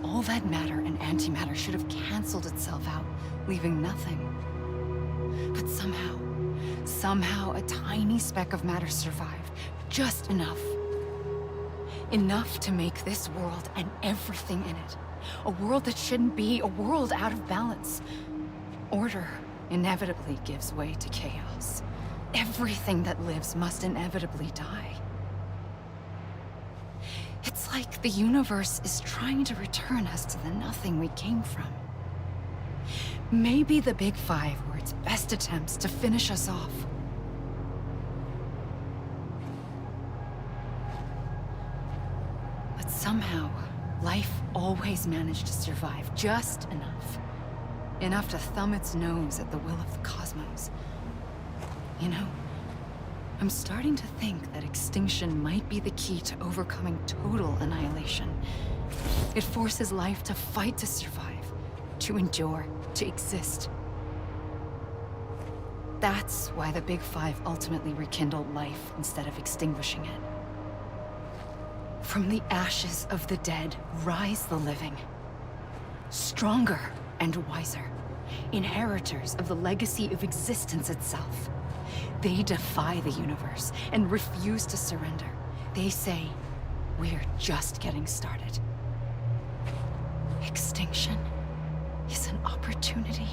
All that matter and antimatter should have canceled itself out, leaving nothing. But somehow a tiny speck of matter survived. Just enough. Enough to make this world and everything in it. A world that shouldn't be, a world out of balance. Order inevitably gives way to chaos. Everything that lives must inevitably die. It's like the universe is trying to return us to the nothing we came from. Maybe the Big Five were its best attempts to finish us off. But somehow, life always managed to survive just enough. Enough to thumb its nose at the will of the cosmos. You know, I'm starting to think that extinction might be the key to overcoming total annihilation. It forces life to fight to survive, to endure, to exist. That's why the Big Five ultimately rekindled life instead of extinguishing it. From the ashes of the dead rise the living. Stronger and wiser. Inheritors of the legacy of existence itself. They defy the universe and refuse to surrender. They say, we're just getting started. Extinction is an opportunity.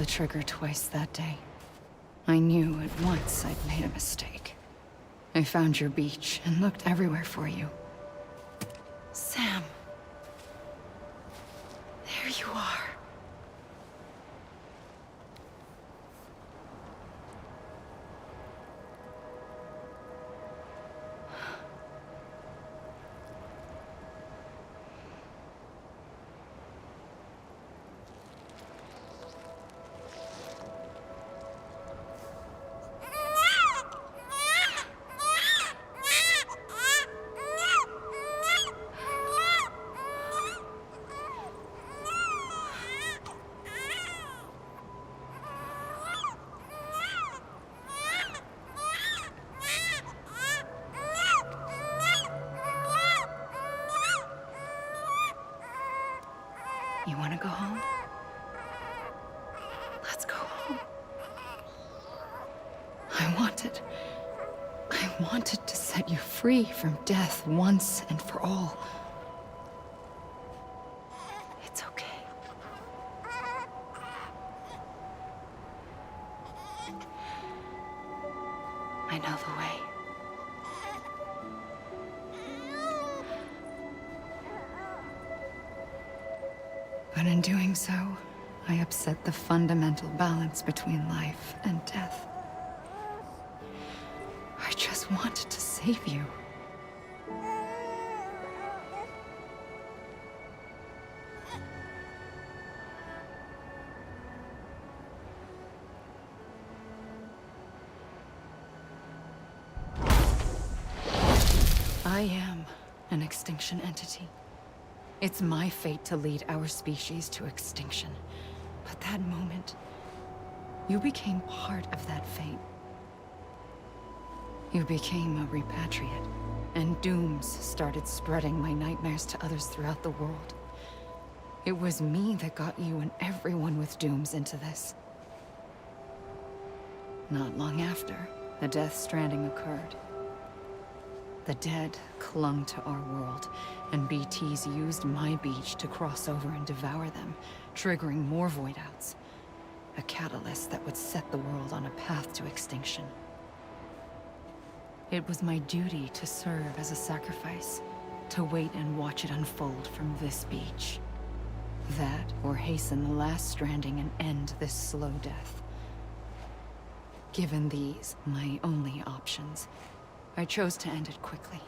the trigger twice that day. I knew at once I'd made a mistake. I found your beach and looked everywhere for you. Sam. There you are. You want to go home? Let's go home. I wanted to set you free from death once and for all. It's okay. I know the way. But in doing so, I upset the fundamental balance between life and death. I just wanted to save you. I am an extinction entity. It's my fate to lead our species to extinction. But that moment, you became part of that fate. You became a repatriate, and dooms started spreading my nightmares to others throughout the world. It was me that got you and everyone with dooms into this. Not long after, the Death Stranding occurred. The dead clung to our world, and BTs used my beach to cross over and devour them, triggering more void outs. A catalyst that would set the world on a path to extinction. It was my duty to serve as a sacrifice, to wait and watch it unfold from this beach. That, or hasten the last stranding and end this slow death. Given these, my only options, I chose to end it quickly.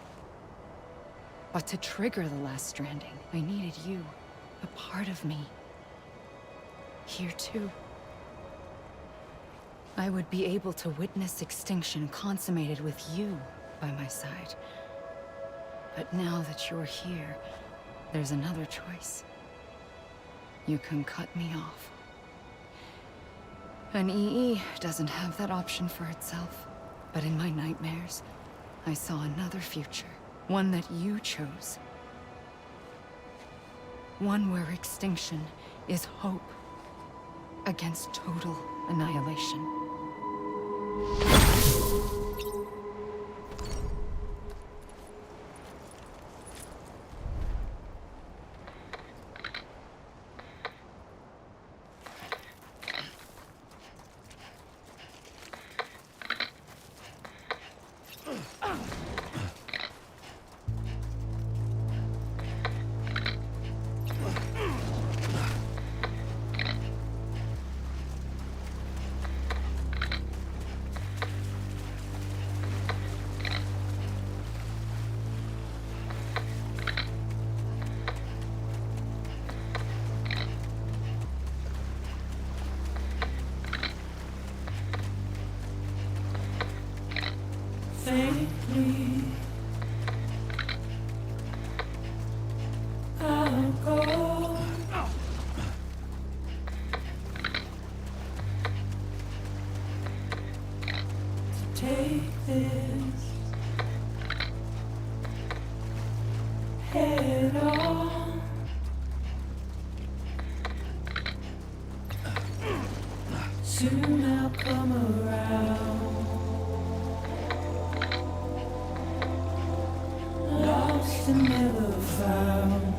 But to trigger the last stranding, I needed you, a part of me. Here too. I would be able to witness extinction consummated with you by my side. But now that you're here, there's another choice. You can cut me off. An EE doesn't have that option for itself. But in my nightmares, I saw another future. One that you chose. One where extinction is hope against total annihilation. Faintly, I'll go. To take this head on. Soon I'll come around. Lost and never found.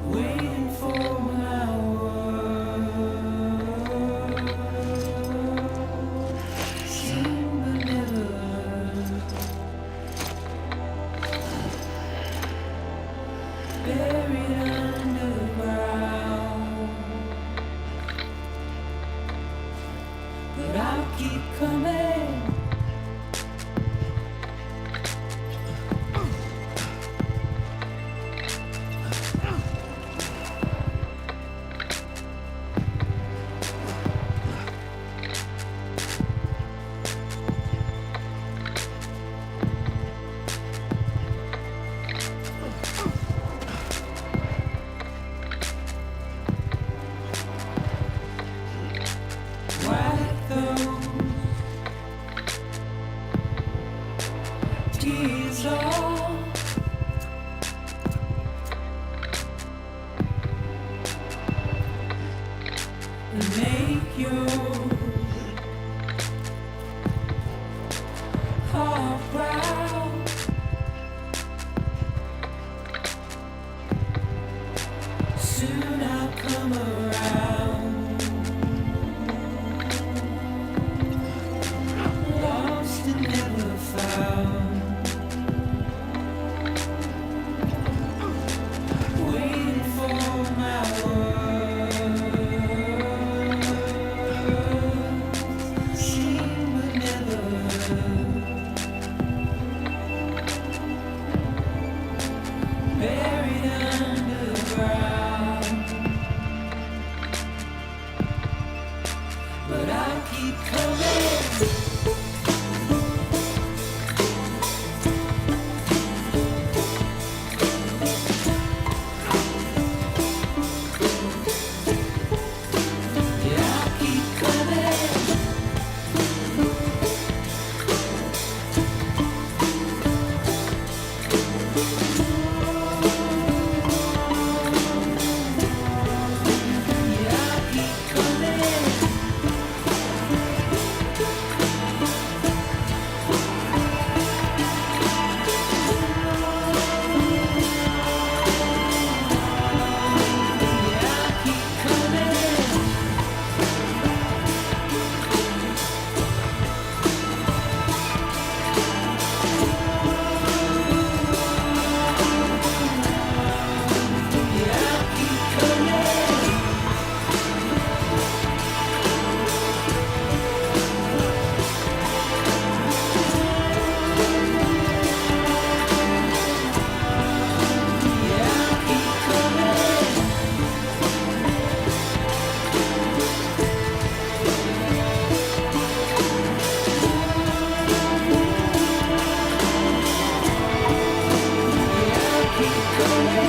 Waiting for but I'll keep coming. Wipe those tears off. And make your heart proud. Soon I'll come around. Lost and never found. Waiting for my words. Seen but never heard. Buried underground. But I'll keep coming. Yeah, I'll keep coming. Yeah, I'll keep coming. Yeah, I'll keep coming. Yeah, I'll keep coming. Yeah, I'll keep coming. Yeah, I'll keep coming.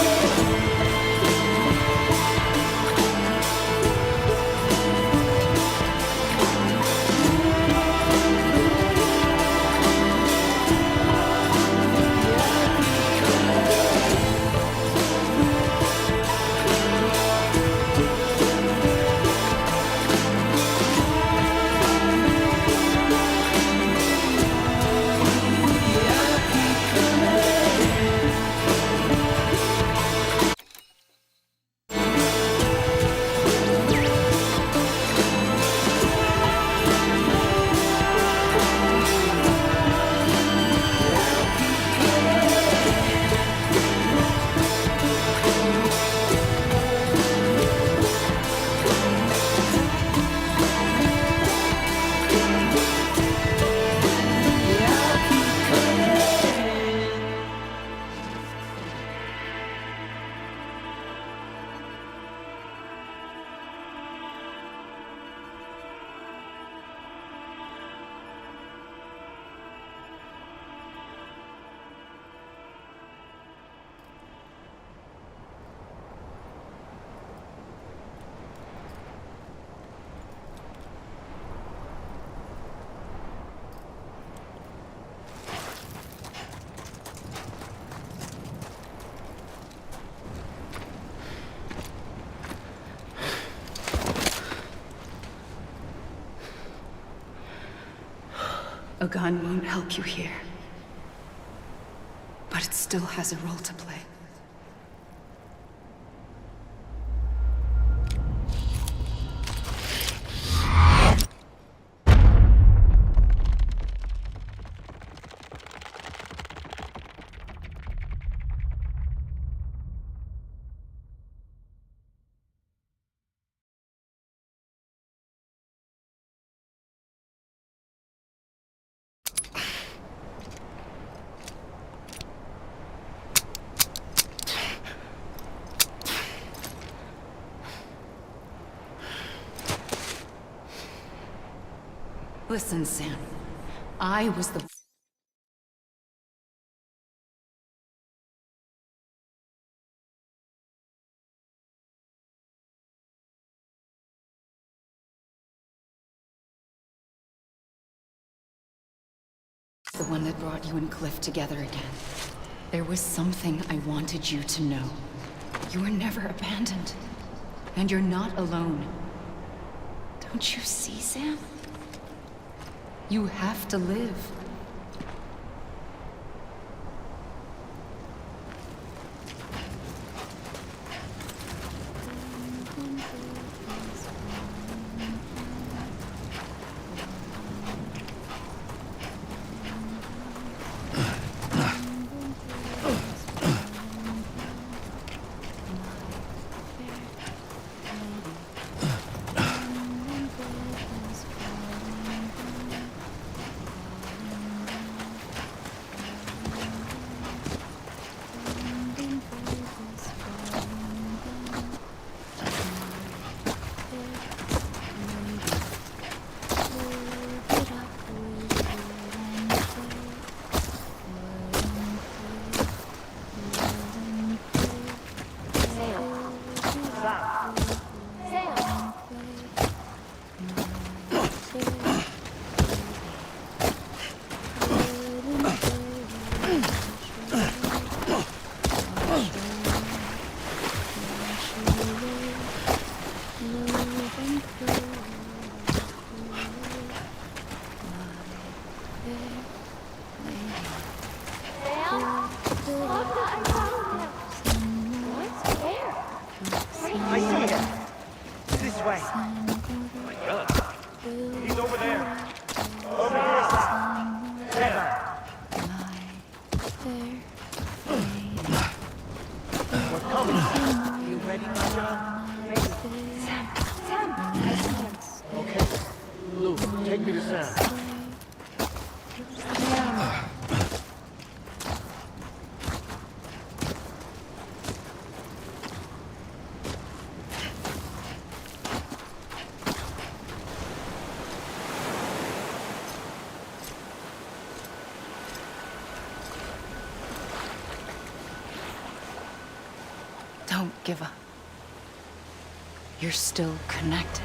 A gun won't help you here. But it still has a role to play. Listen, Sam. I was the one that brought you and Cliff together again. There was something I wanted you to know. You were never abandoned. And you're not alone. Don't you see, Sam? You have to live. Don't give up. You're still connected.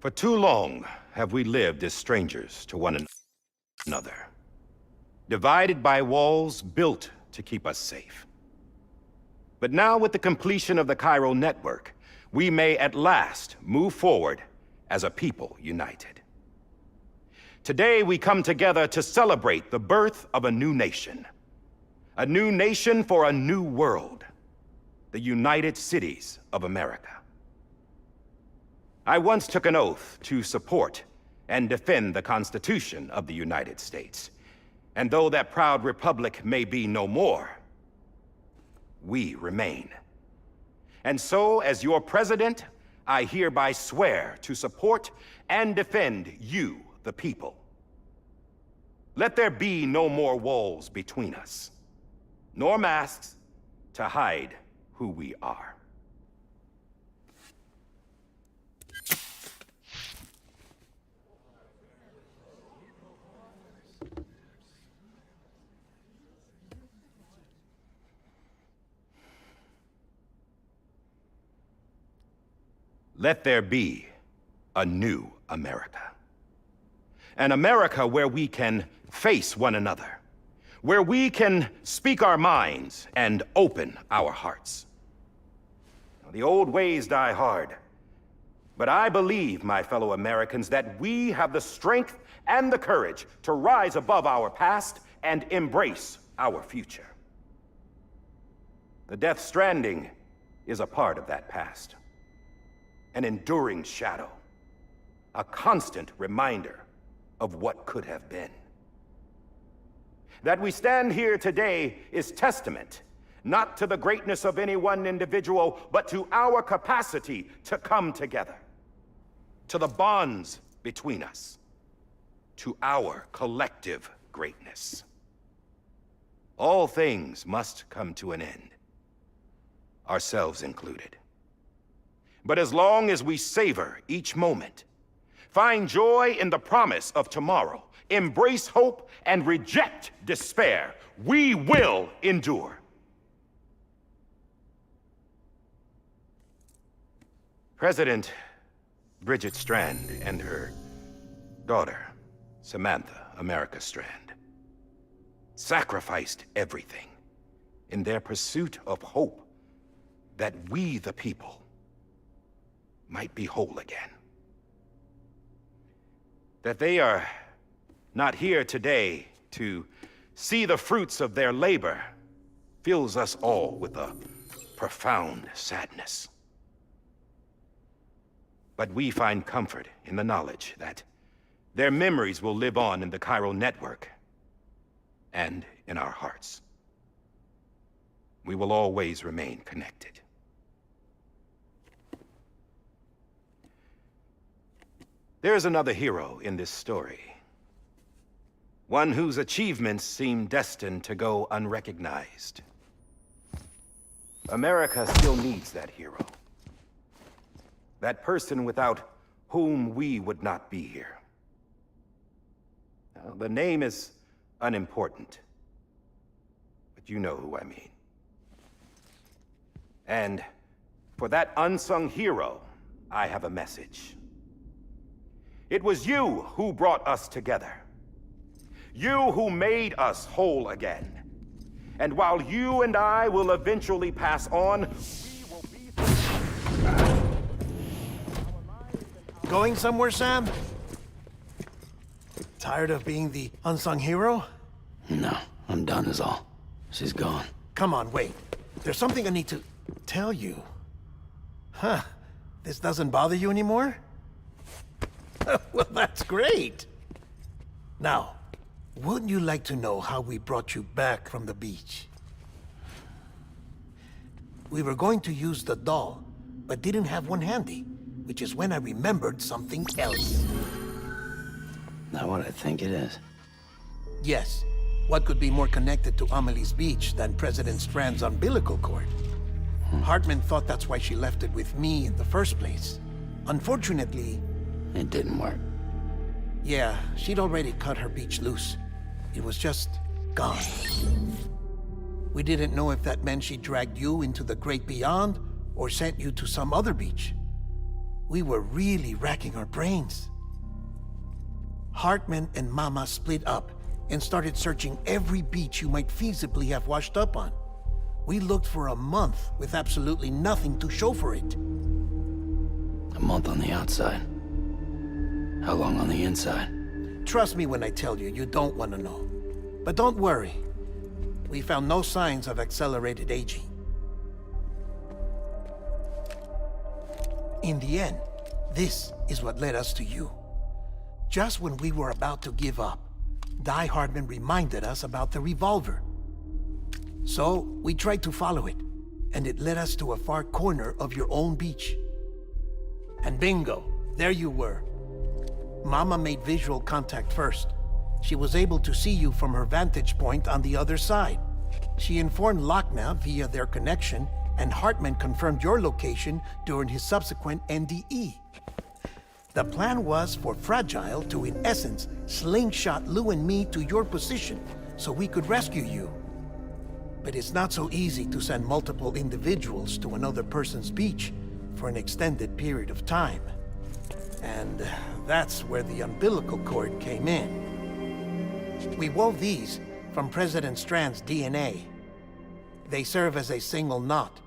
For too long have we lived as strangers to one another, divided by walls built to keep us safe. But now, with the completion of the Cairo network, we may at last move forward as a people united. Today we come together to celebrate the birth of a new nation. A new nation for a new world. The United Cities of America. I once took an oath to support and defend the Constitution of the United States. And though that proud republic may be no more, we remain. And so, as your president, I hereby swear to support and defend you, the people. Let there be no more walls between us, nor masks to hide who we are. Let there be a new America. An America where we can face one another, where we can speak our minds and open our hearts. Now, the old ways die hard, but I believe, my fellow Americans, that we have the strength and the courage to rise above our past and embrace our future. The Death Stranding is a part of that past. An enduring shadow, a constant reminder of what could have been. That we stand here today is testament, not to the greatness of any one individual, but to our capacity to come together, to the bonds between us, to our collective greatness. All things must come to an end, ourselves included. But as long as we savor each moment, find joy in the promise of tomorrow, embrace hope, and reject despair, we will endure. President Bridget Strand and her daughter, Samantha America Strand, sacrificed everything in their pursuit of hope that we, the people, might be whole again. That they are not here today to see the fruits of their labor fills us all with a profound sadness. But we find comfort in the knowledge that their memories will live on in the chiral network and in our hearts. We will always remain connected. There's another hero in this story. One whose achievements seem destined to go unrecognized. America still needs that hero. That person without whom we would not be here. Now, the name is unimportant, but you know who I mean. And for that unsung hero, I have a message. It was you who brought us together. You who made us whole again. And while you and I will eventually pass on, we will be... Going somewhere, Sam? Tired of being the unsung hero? No, I'm done is all. She's gone. Come on, wait. There's something I need to tell you. Huh. This doesn't bother you anymore? Well, that's great. Now, wouldn't you like to know how we brought you back from the beach? We were going to use the doll, but didn't have one handy, which is when I remembered something else. Not what I think it is. Yes. What could be more connected to Amelie's beach than President Strand's umbilical cord? Hartman thought that's why she left it with me in the first place. Unfortunately... It didn't work. Yeah, she'd already cut her beach loose. It was just gone. We didn't know if that meant she dragged you into the great beyond or sent you to some other beach. We were really racking our brains. Hartman and Mama split up and started searching every beach you might feasibly have washed up on. We looked for a month with absolutely nothing to show for it. A month on the outside. How long on the inside? trust me when I tell you, you don't want to know. But don't worry. We found no signs of accelerated aging. In the end, this is what led us to you. Just when we were about to give up, Die Hardman reminded us about the revolver. So, we tried to follow it, and it led us to a far corner of your own beach. And bingo, there you were. Mama made visual contact first. She was able to see you from her vantage point on the other side. She informed Lochner via their connection, and Hartman confirmed your location during his subsequent NDE. The plan was for Fragile to, in essence, slingshot Lou and me to your position so we could rescue you. But it's not so easy to send multiple individuals to another person's beach for an extended period of time. And that's where the umbilical cord came in. We wove these from President Strand's DNA. They serve as a single knot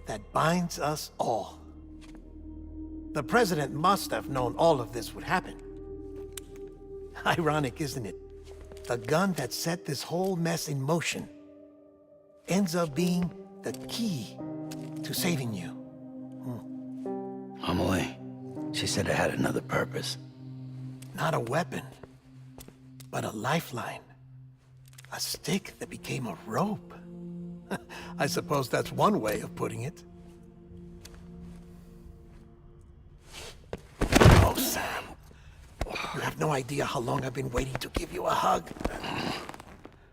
that binds us all. The President must have known all of this would happen. Ironic, isn't it? The gun that set this whole mess in motion ends up being the key to saving you. Amelie, she said it had another purpose. Not a weapon, but a lifeline. A stick that became a rope. I suppose that's one way of putting it. Oh, Sam. You have no idea how long I've been waiting to give you a hug.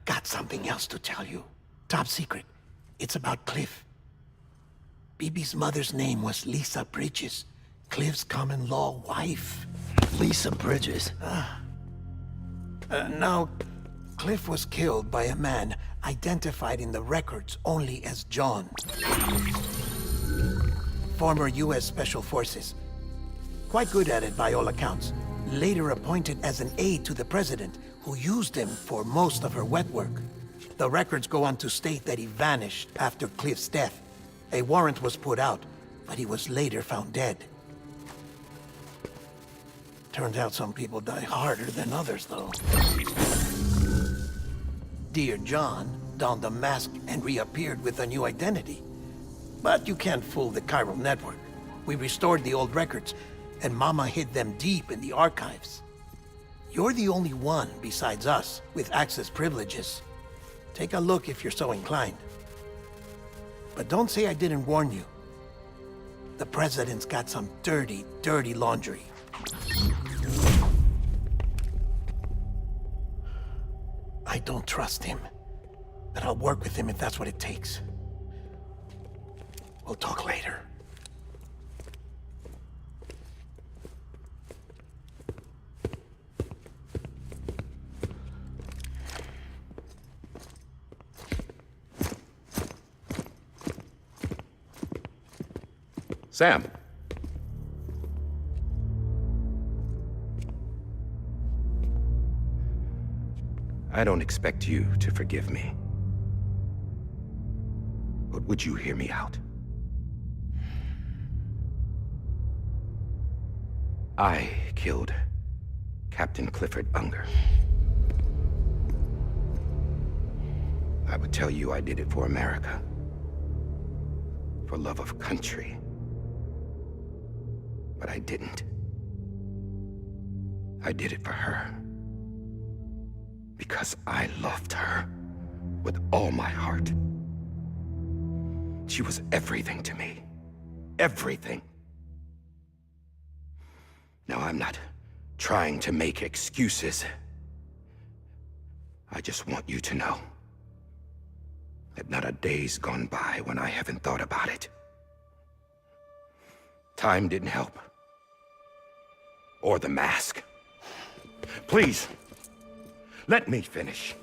Got something else to tell you. Top secret. It's about Cliff. Bibi's mother's name was Lisa Bridges, Cliff's common-law wife. Lisa Bridges? Now, Cliff was killed by a man identified in the records only as John. Former U.S. Special Forces. Quite good at it by all accounts. Later appointed as an aide to the president, who used him for most of her wet work. The records go on to state that he vanished after Cliff's death. A warrant was put out, but he was later found dead. Turns out some people die harder than others, though. Dear John donned a mask and reappeared with a new identity. But you can't fool the chiral network. We restored the old records, and Mama hid them deep in the archives. You're the only one, besides us, with access privileges. Take a look if you're so inclined. But don't say I didn't warn you. The president's got some dirty, dirty laundry. I don't trust him, but I'll work with him if that's what it takes. We'll talk later. Sam. I don't expect you to forgive me. But would you hear me out? I killed Captain Clifford Unger. I would tell you I did it for America. For love of country. But I didn't. I did it for her. Because I loved her with all my heart. She was everything to me. Everything. Now, I'm not trying to make excuses. I just want you to know that not a day's gone by when I haven't thought about it. Time didn't help. Or the mask. Please, let me finish.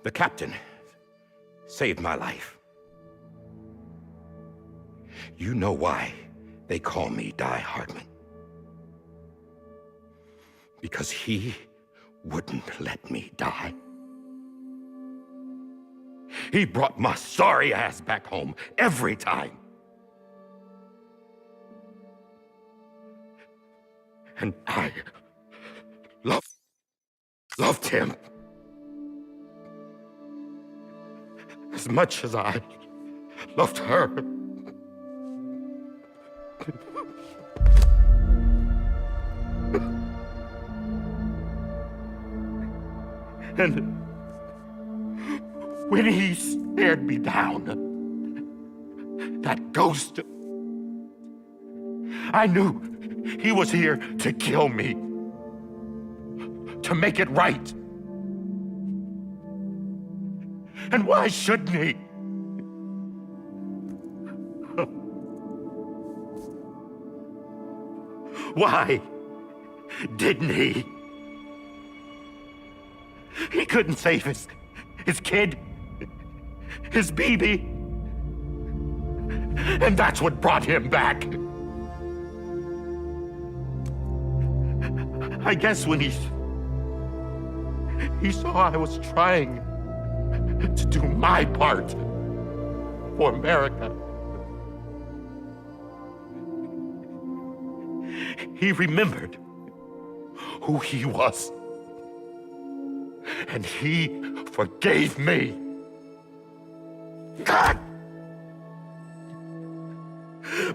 The captain, saved my life. You know why they call me Die Hardman. Because he wouldn't let me die. He brought my sorry ass back home every time. And I loved him as much as I loved her. And when he stared me down, that ghost, I knew he was here to kill me, to make it right. And why shouldn't he? Why didn't he? He couldn't save his kid, his baby. And that's what brought him back. I guess when he saw I was trying to do my part for America, he remembered who he was. And he forgave me. God!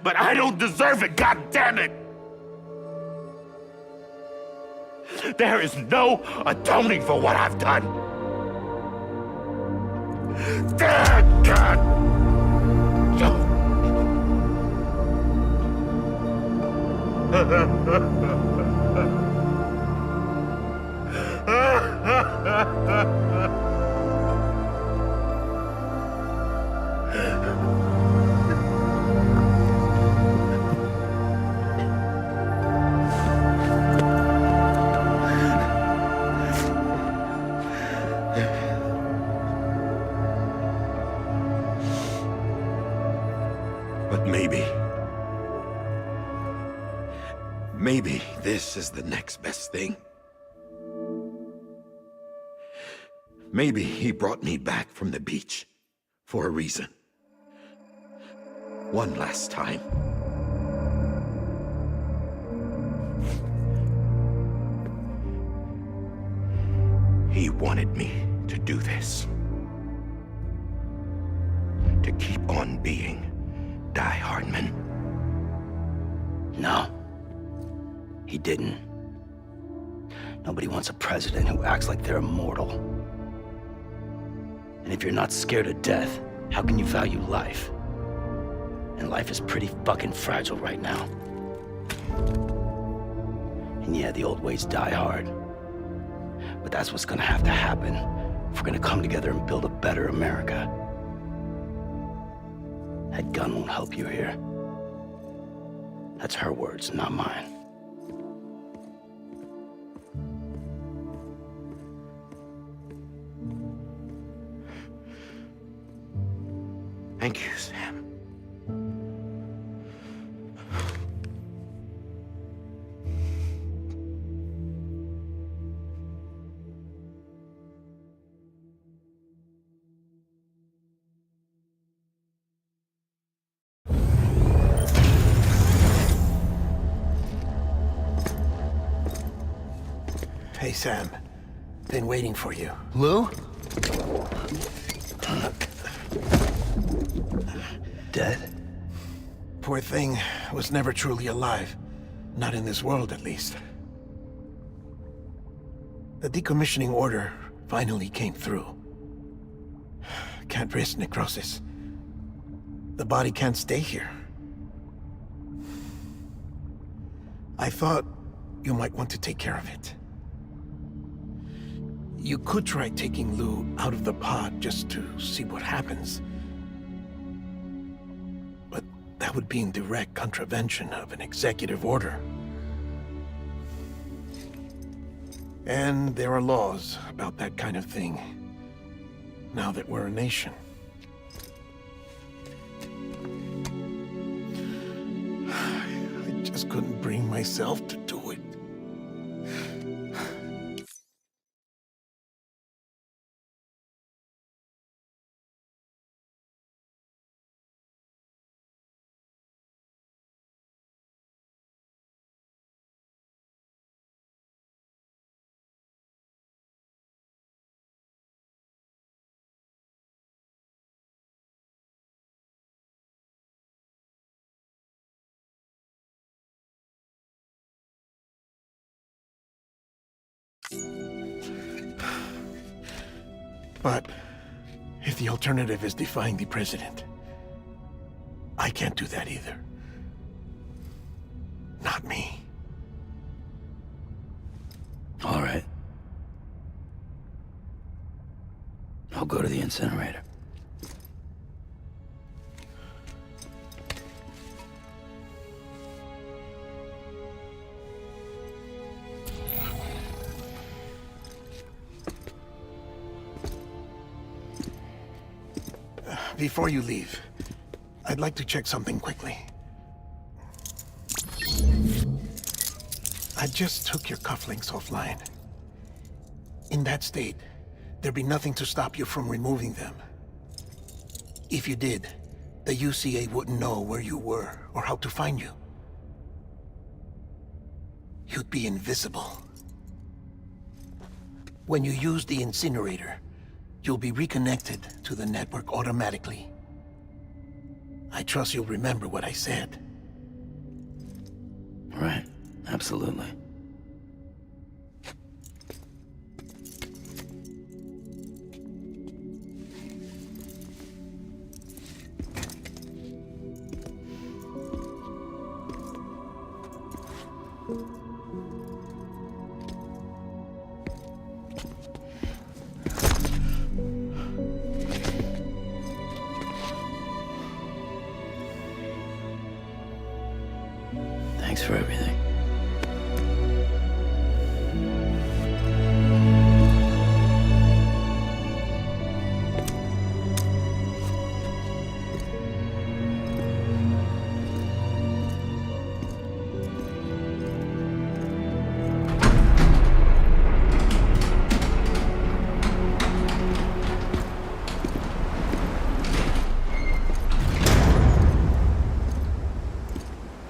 But I don't deserve it, God damn it! There is no atoning for what I've done. God! But maybe this is the next best thing. Maybe he brought me back from the beach for a reason. One last time. He wanted me to do this. To keep on being Die Hardman. No. He didn't. Nobody wants a president who acts like they're immortal. And if you're not scared of death, how can you value life? And life is pretty fucking fragile right now. And yeah, the old ways die hard. But that's what's gonna have to happen if we're gonna come together and build a better America. That gun won't help you here. That's her words, not mine. Thank you, Sam. Hey, Sam. Been waiting for you. Lou? Dead? Poor thing was never truly alive. Not in this world, at least. The decommissioning order finally came through. Can't risk necrosis. The body can't stay here. I thought you might want to take care of it. You could try taking Lou out of the pod just to see what happens. But that would be in direct contravention of an executive order. And there are laws about that kind of thing, now that we're a nation. I just couldn't bring myself to do it. But if the alternative is defying the president, I can't do that either. Not me. All right. I'll go to the incinerator. Before you leave, I'd like to check something quickly. I just took your cufflinks offline. In that state, there'd be nothing to stop you from removing them. If you did, the UCA wouldn't know where you were or how to find you. You'd be invisible. When you use the incinerator, you'll be reconnected to the network automatically. I trust you'll remember what I said. Right. Absolutely. Thanks for everything.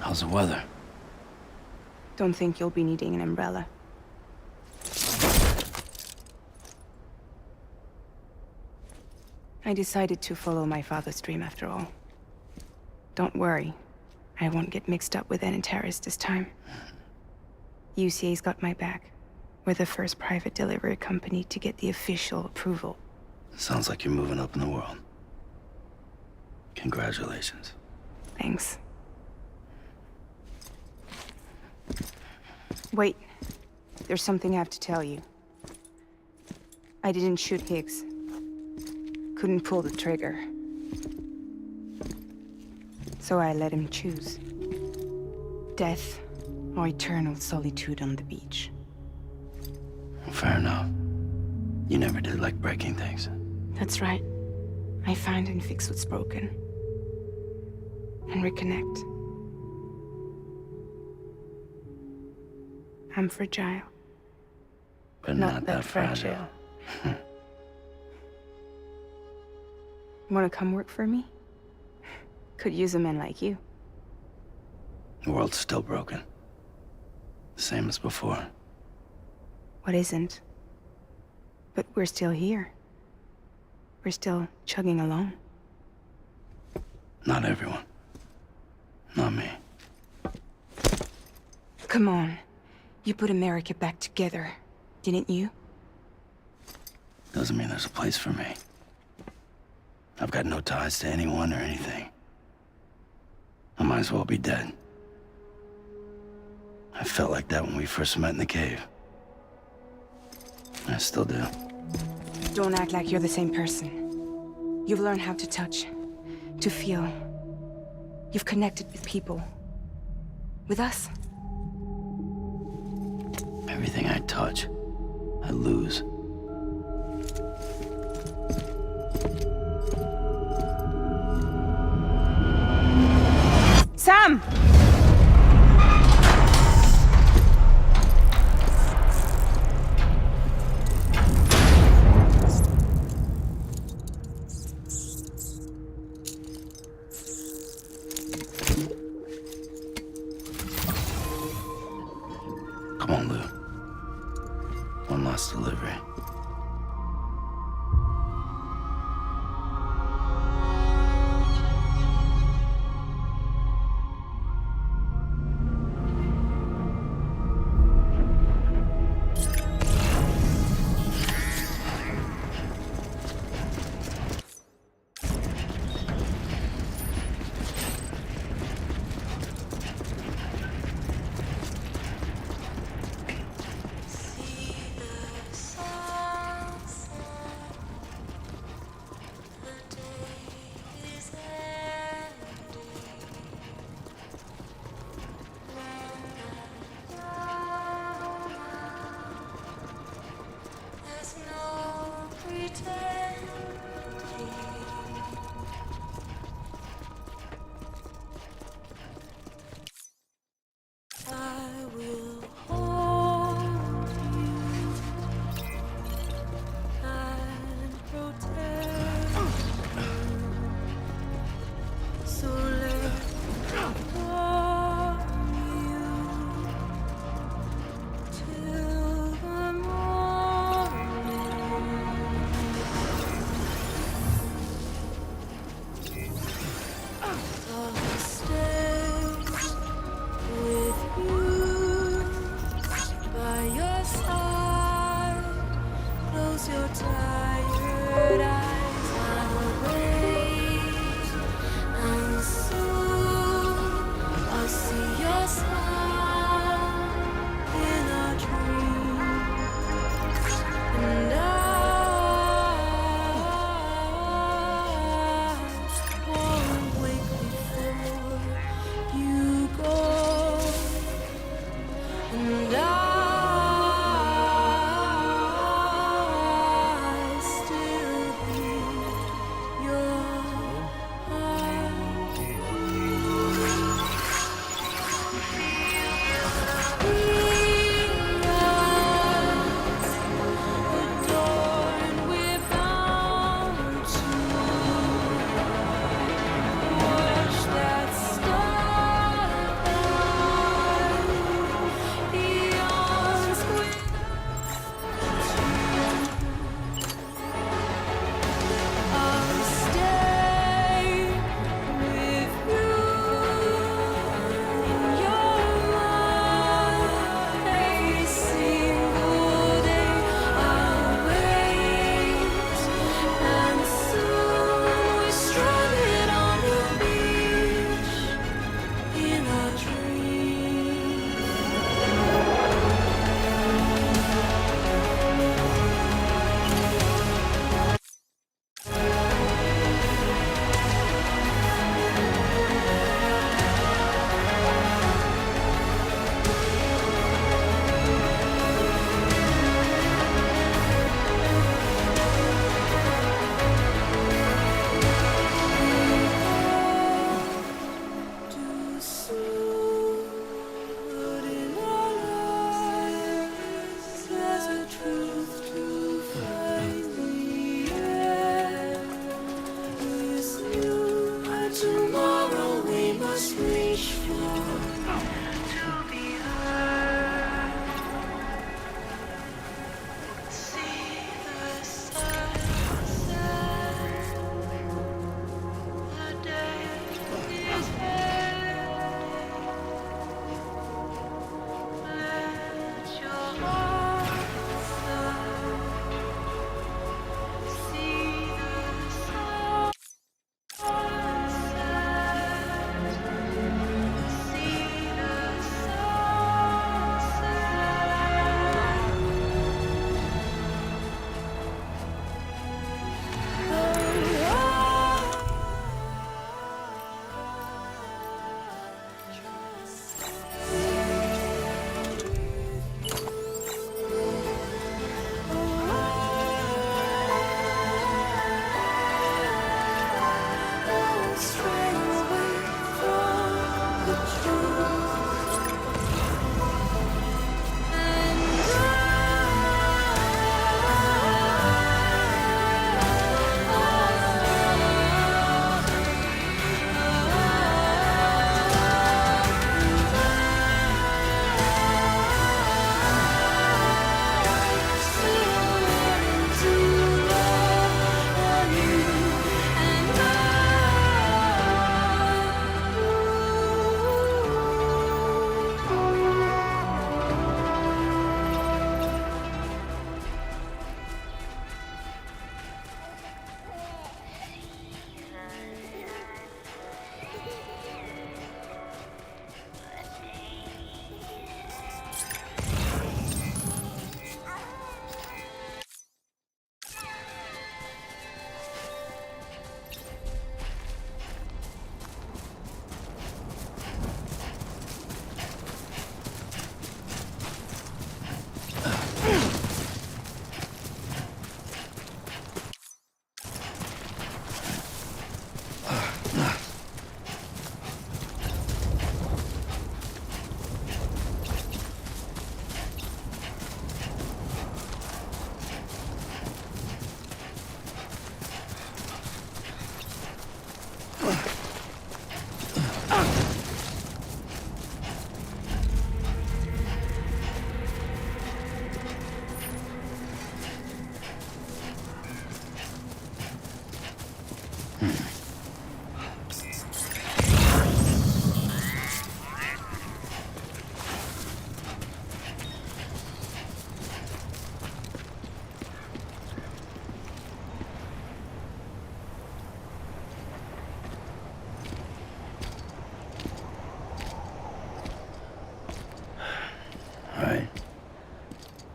How's the weather? Don't think you'll be needing an umbrella. I decided to follow my father's dream after all. Don't worry, I won't get mixed up with any terrorists this time. UCA's got my back. We're the first private delivery company to get the official approval. Sounds like you're moving up in the world. Congratulations. Thanks. Wait. There's something I have to tell you. I didn't shoot Higgs. Couldn't pull the trigger. So I let him choose. Death or eternal solitude on the beach. Fair enough. You never did like breaking things. That's right. I find and fix what's broken. And reconnect. I'm fragile. But not that fragile. Wanna come work for me? Could use a man like you. The world's still broken. Same as before. What isn't? But we're still here. We're still chugging along. Not everyone. Not me. Come on. You put America back together, didn't you? Doesn't mean there's a place for me. I've got no ties to anyone or anything. I might as well be dead. I felt like that when we first met in the cave. I still do. Don't act like you're the same person. You've learned how to touch, to feel. You've connected with people. With us. Everything I touch, I lose. Sam! Come on, Lou. One last delivery.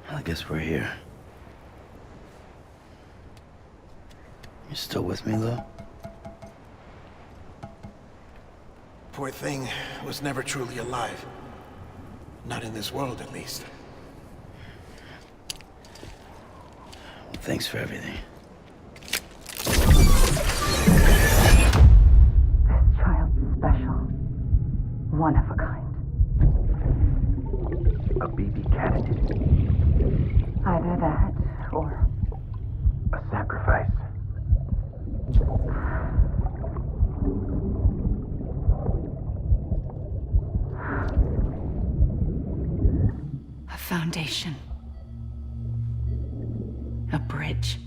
I guess we're here. You still with me, Lou? Poor thing was never truly alive. Not in this world, at least. Well, thanks for everything. This child's special. One of a kind. A BB candidate. Either that, or a sacrifice. a foundation. A bridge.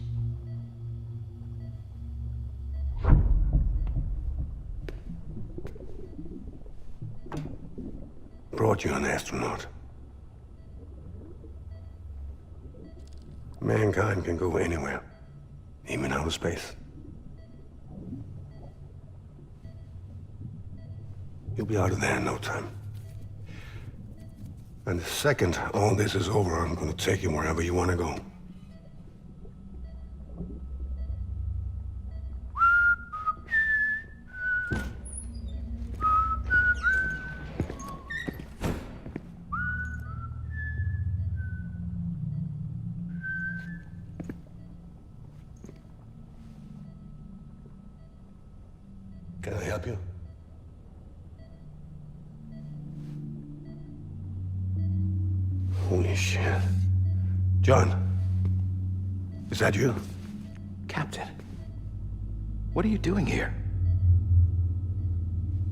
Brought you an astronaut. Mankind can go anywhere, even outer space. You'll be out of there in no time. And the second all this is over, I'm gonna take you wherever you want to go. Can I help you? Holy shit. John, is that you? Captain, what are you doing here?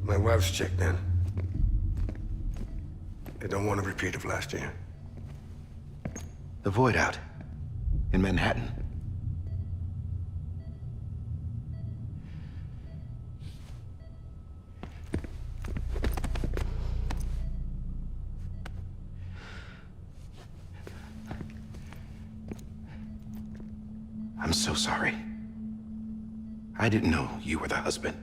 My wife's checked in. They don't want a repeat of last year. The Void Out in Manhattan. I'm so sorry. I didn't know you were the husband.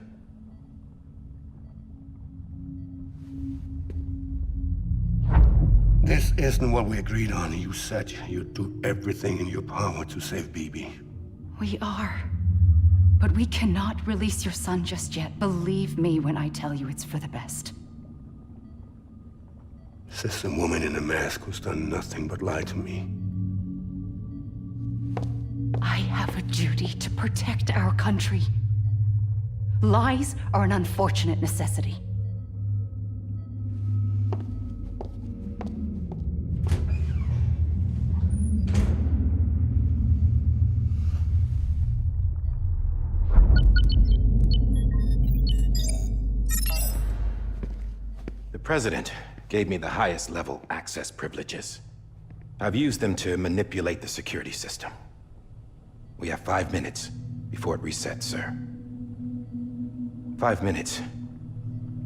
This isn't what we agreed on. You said you'd do everything in your power to save BB. We are. But we cannot release your son just yet. Believe me when I tell you it's for the best. This is a woman in a mask who's done nothing but lie to me. I have a duty to protect our country. Lies are an unfortunate necessity. The President gave me the highest level access privileges. I've used them to manipulate the security system. We have 5 minutes before it resets, sir. 5 minutes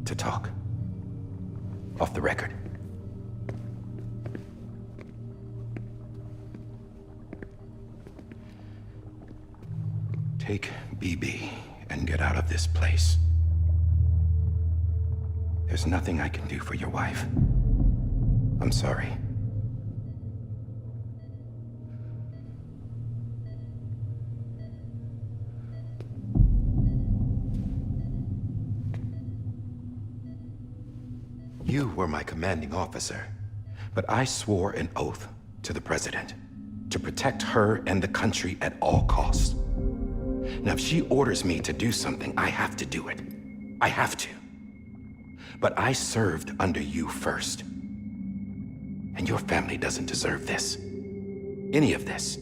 to talk. Off the record. Take BB and get out of this place. There's nothing I can do for your wife. I'm sorry. You were my commanding officer, but I swore an oath to the President to protect her and the country at all costs. Now, if she orders me to do something, I have to do it. I have to. But I served under you first. And your family doesn't deserve this. Any of this.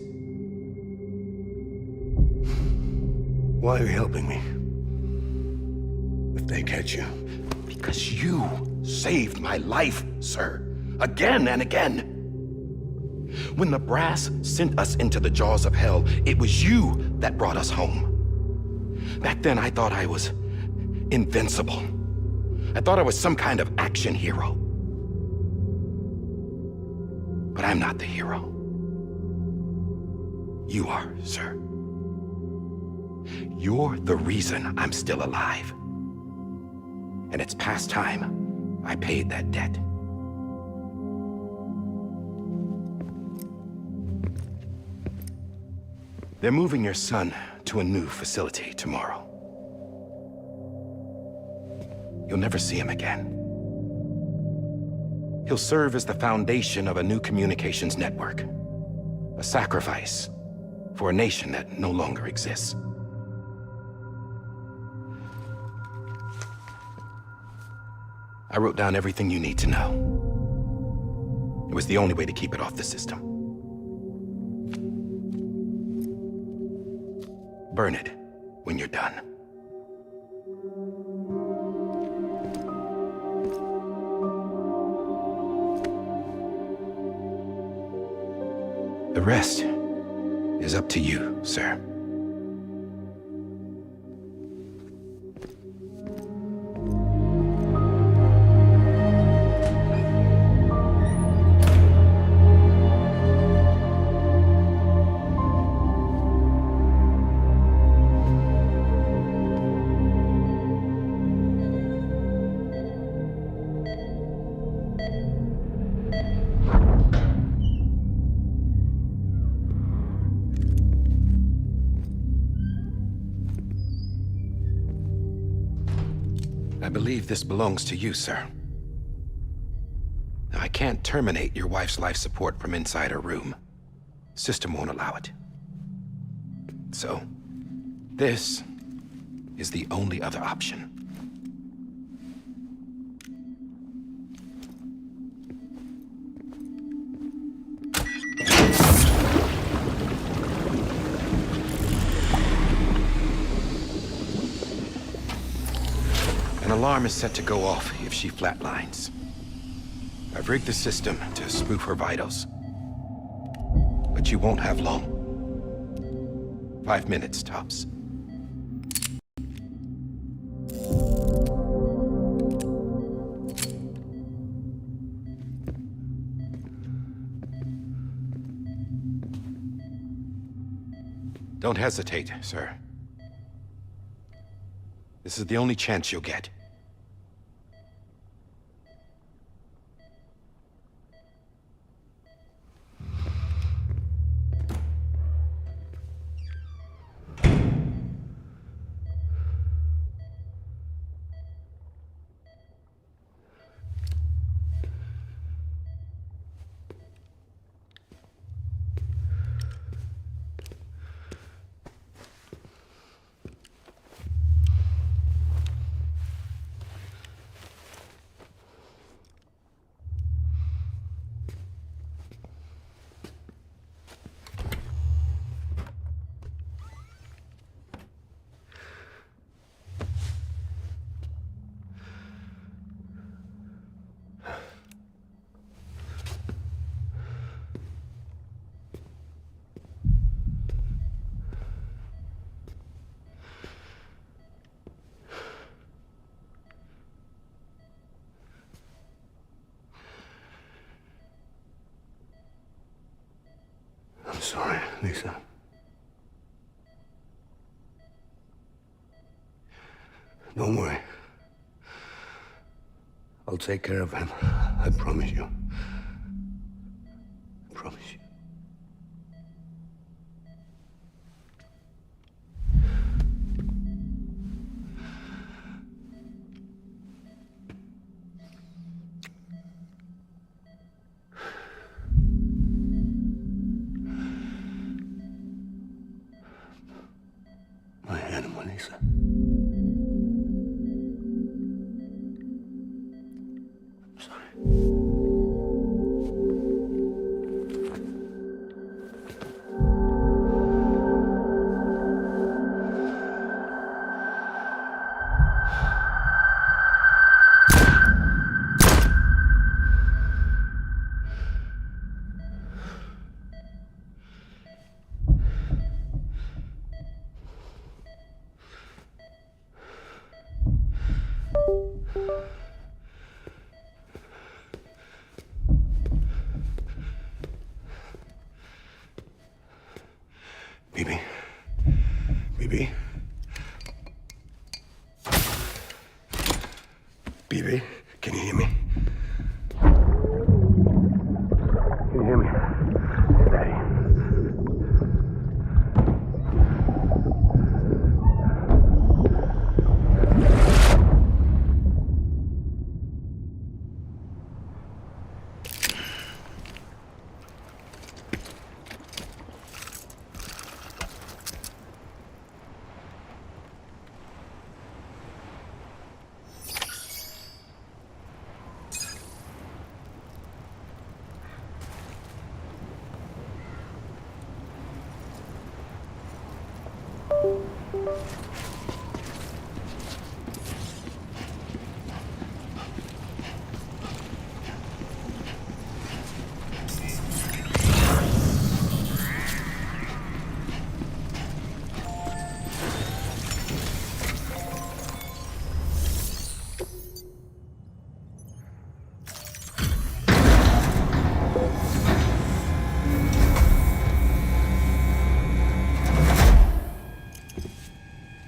Why are you helping me? if they catch you? Because you saved my life, sir. Again and again. When the brass sent us into the jaws of hell, it was you that brought us home. Back then, I thought I was invincible. I thought I was some kind of action hero. But I'm not the hero. You are, sir. You're the reason I'm still alive. And it's past time I paid that debt. They're moving your son to a new facility tomorrow. You'll never see him again. He'll serve as the foundation of a new communications network. A sacrifice for a nation that no longer exists. I wrote down everything you need to know. It was the only way to keep it off the system. Burn it when you're done. The rest is up to you, sir. I believe this belongs to you, sir. Now, I can't terminate your wife's life support from inside her room. System won't allow it. So, this is the only other option. An alarm is set to go off if she flatlines. I've rigged the system to spoof her vitals. But you won't have long. 5 minutes, tops. Don't hesitate, sir. This is the only chance you'll get. I'm sorry, Lisa. Don't worry. I'll take care of him. I promise you. I promise you. My animal, Lisa. I'm sorry. Peavy, can you hear me? Can you hear me? Steady.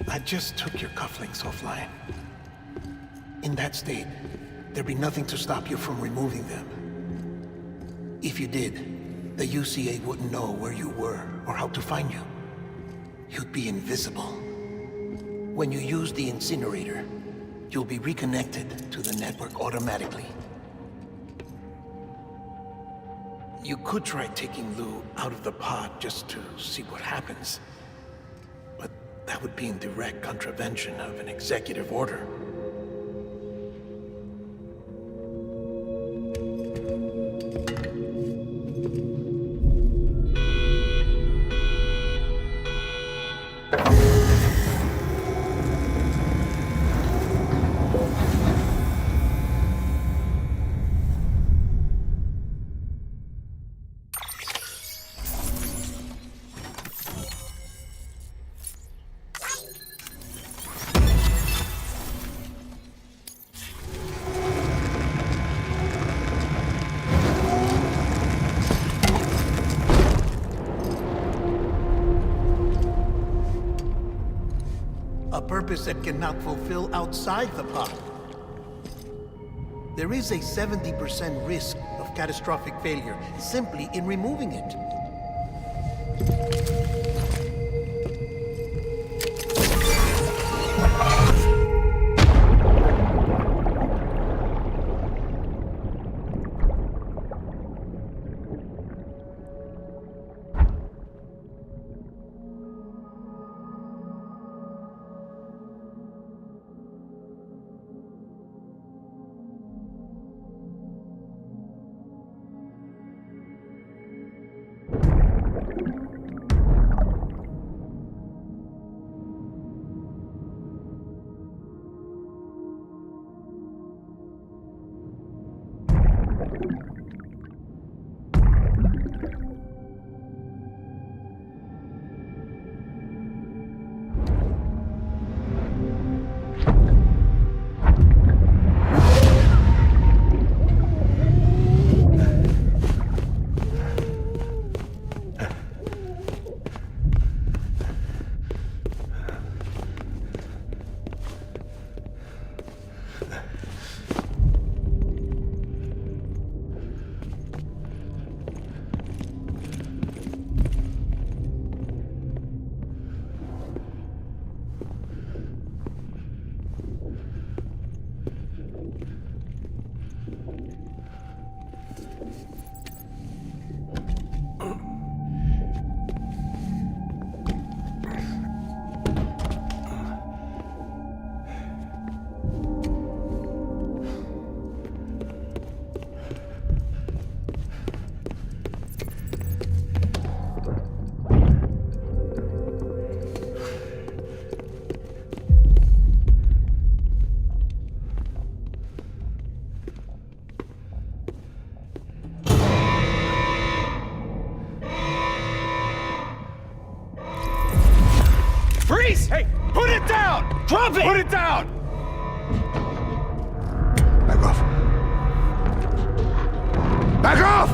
I just took your cufflinks offline. In that state, there'd be nothing to stop you from removing them. If you did, the UCA wouldn't know where you were or how to find you. You'd be invisible. When you use the incinerator, you'll be reconnected to the network automatically. You could try taking Lou out of the pod just to see what happens. But that would be in direct contravention of an executive order. A purpose that cannot fulfill outside the pod. There is a 70% risk of catastrophic failure simply in removing it. Freeze! Hey, put it down! Drop it! Put it down! Back off. Back off!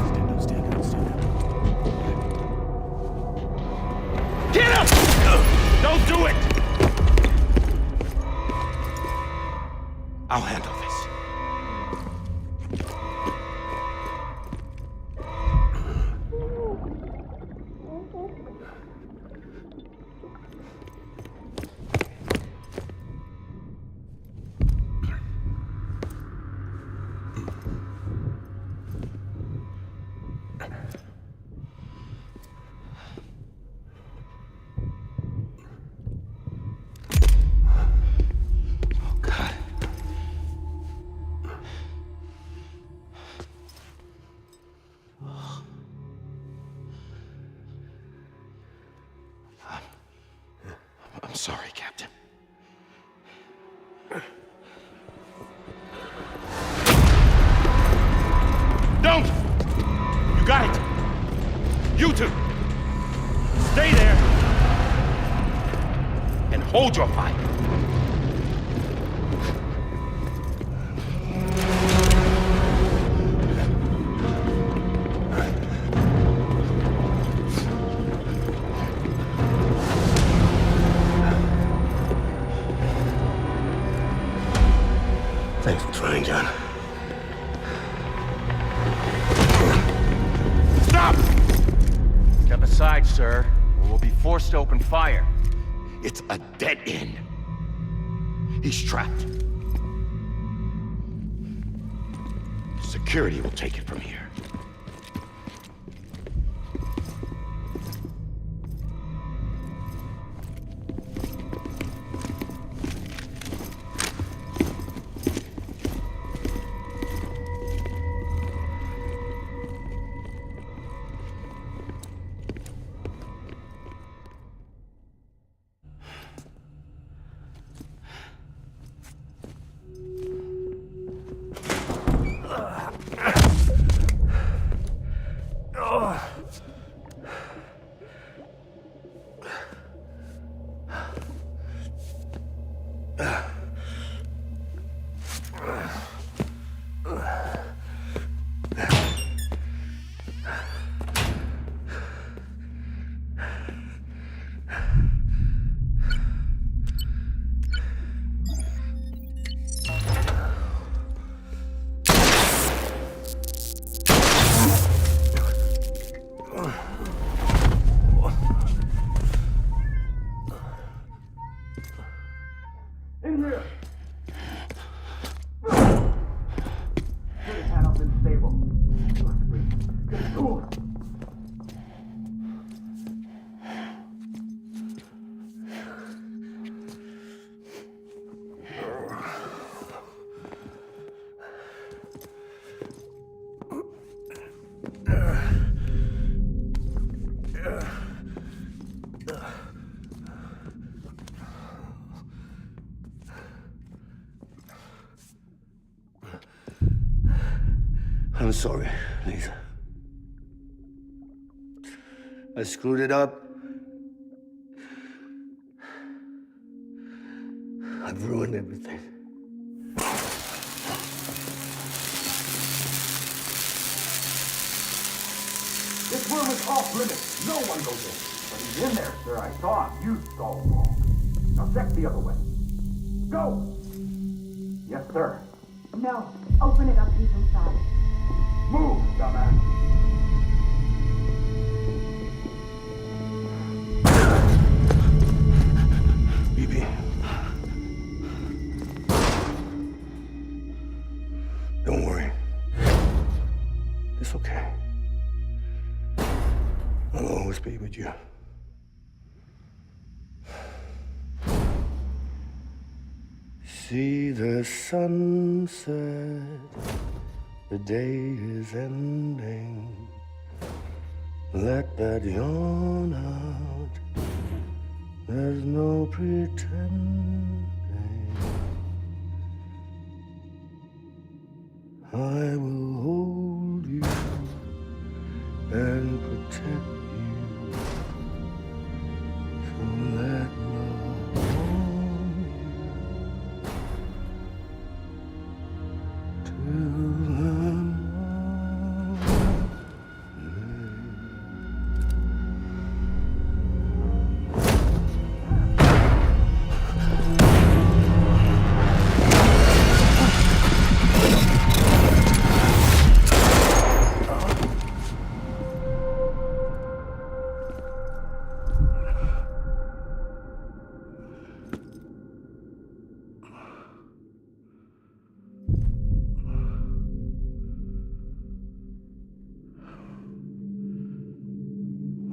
Get up! Don't do it! I'll handle this. Don't! You got it! You two! Stay there! And hold your fire! Thanks for trying, John. Stop! Step aside, sir, or we'll be forced to open fire. It's a dead end. He's trapped. Security will take it from here. I'm sorry, Lisa. I screwed it up. I've ruined everything. This room is off limits. No one goes in. But he's in there, sir. I saw him. You saw him wrong. Now check the other way. Go! Yes, sir. No. Open it up. He's inside. Move, dumbass. BB. Don't worry. It's okay. I'll always be with you. See the sunset. The day is ending. Let that yawn out. There's no pretending. I will hold you and protect you. So let love warm you till the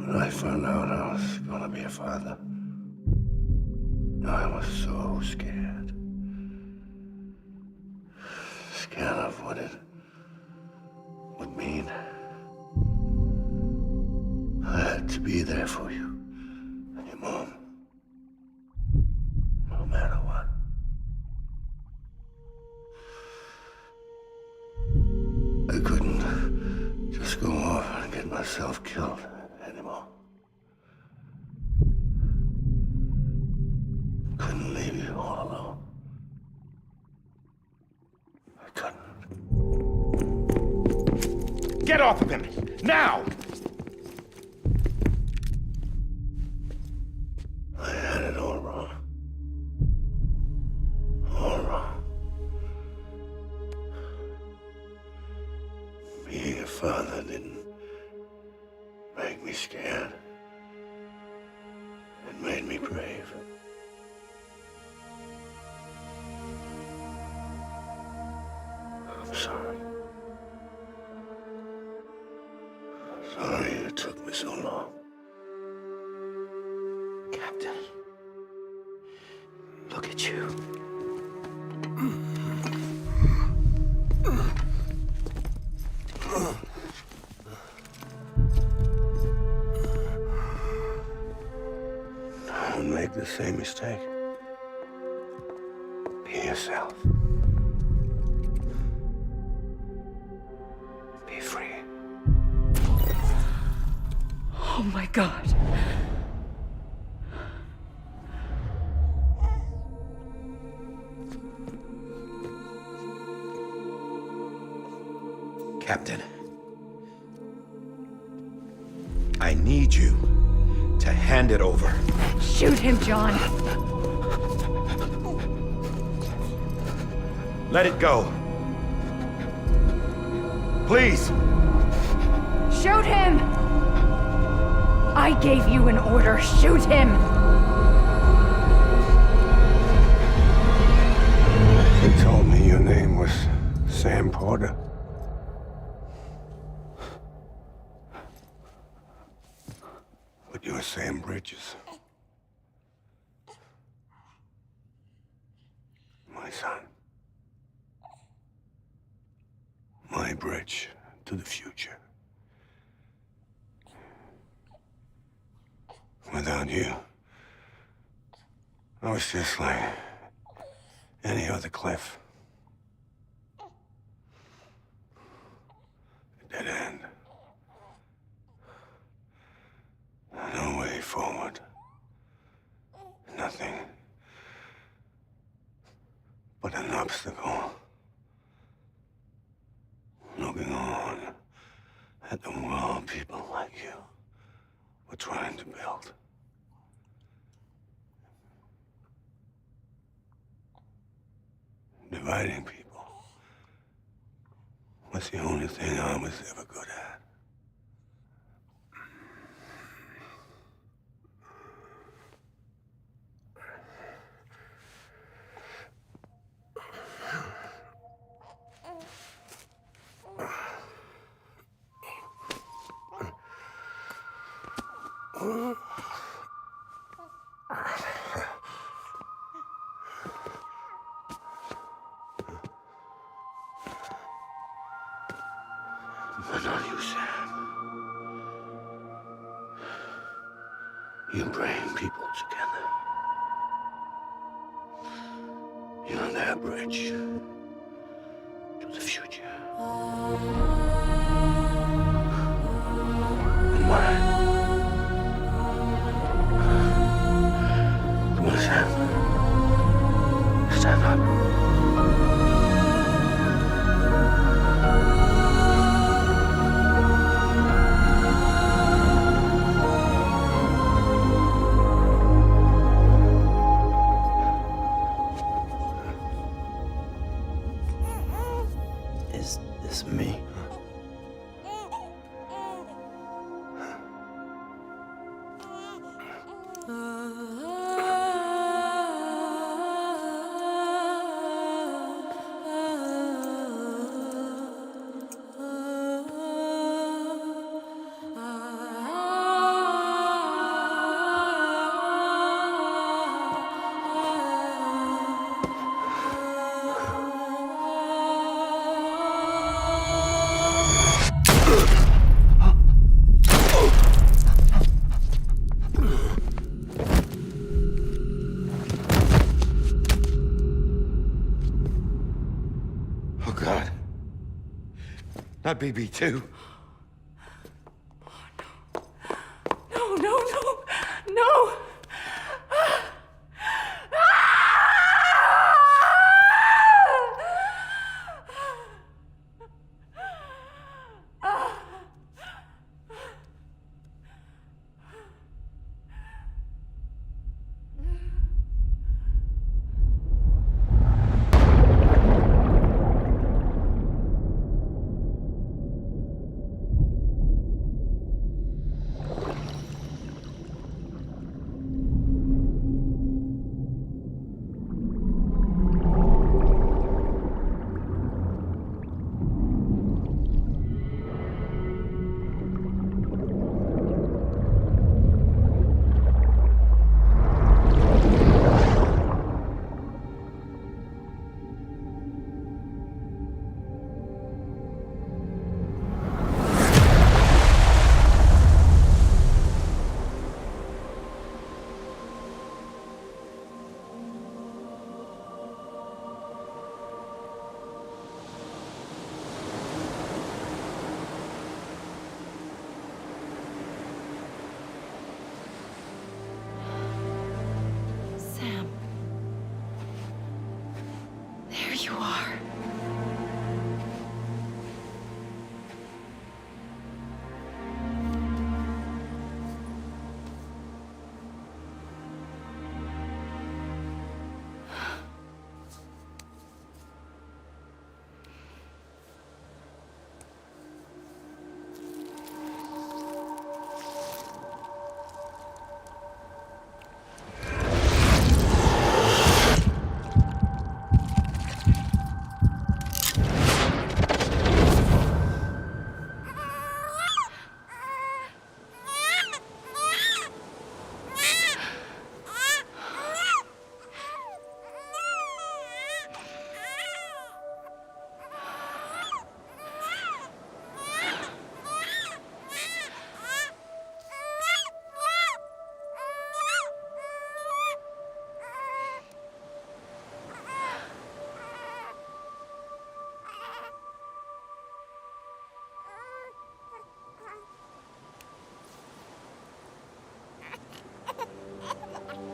When I found out I was gonna be a father, I was so scared. Scared of what it would mean. I had to be there for you and your mom, no matter what. myself killed anymore. Couldn't leave you all alone. I couldn't. Get off of him! Now! I had it all wrong. All wrong. Being a father didn't make me scared. It made me brave. I'm sorry. Sorry it took me so long. Captain, look at you. Don't make the same mistake. Be yourself. Be free. Oh my God. Captain, I need you to hand it over. Shoot him, John. Let it go. Please. Shoot him! I gave you an order. Shoot him! You told me your name was Sam Porter. But you're Sam Bridges. My son. My bridge to the future. Without you, I was just like any other Cliff. A dead end. No way forward. Nothing but an obstacle. Looking on at the world people like you were trying to build. Dividing people was the only thing I was ever good at. But not you, Sam. You bring people together. You're their bridge to the future. And mine. Come on, Sam. Stand up. Is this me? Oh, God. Not BB2. you are.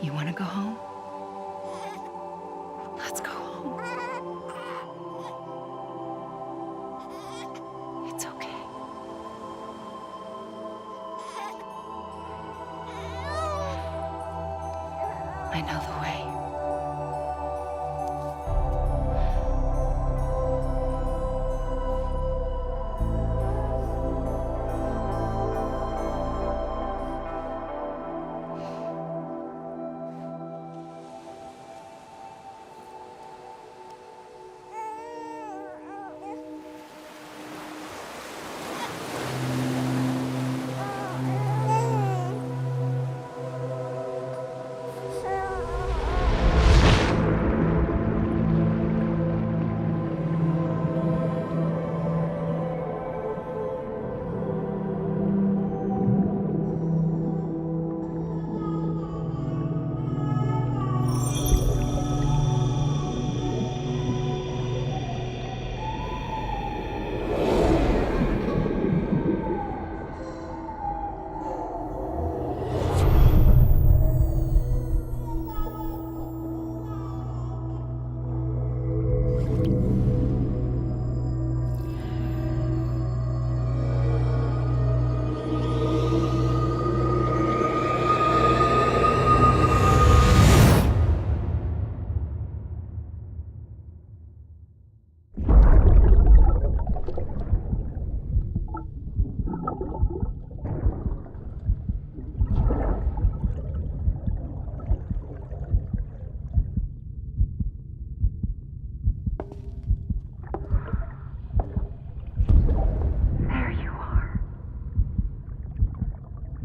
You want to go home? Let's go home. It's okay. I know the way.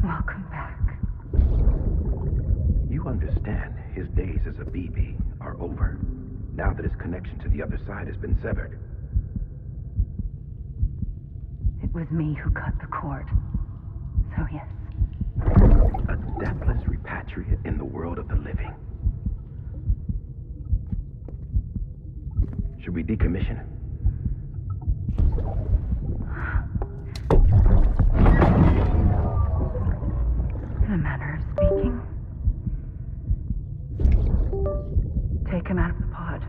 Welcome back. You understand his days as a BB are over, now that his connection to the other side has been severed. It was me who cut the cord. So yes. A deathless repatriate in the world of the living. Should we decommission him? In a manner of speaking. Take him out of the pod.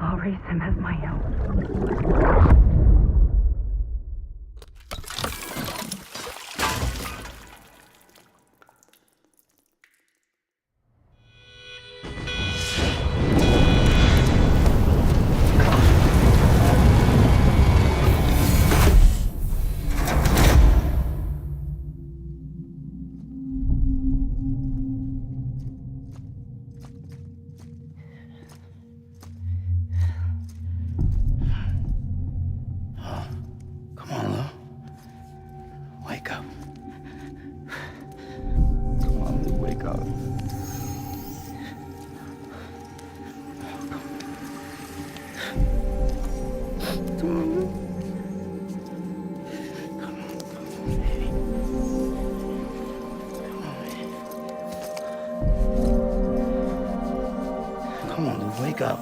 I'll raise him as my own. Come on, Lou, wake up. Wake up. Come on. Wake up!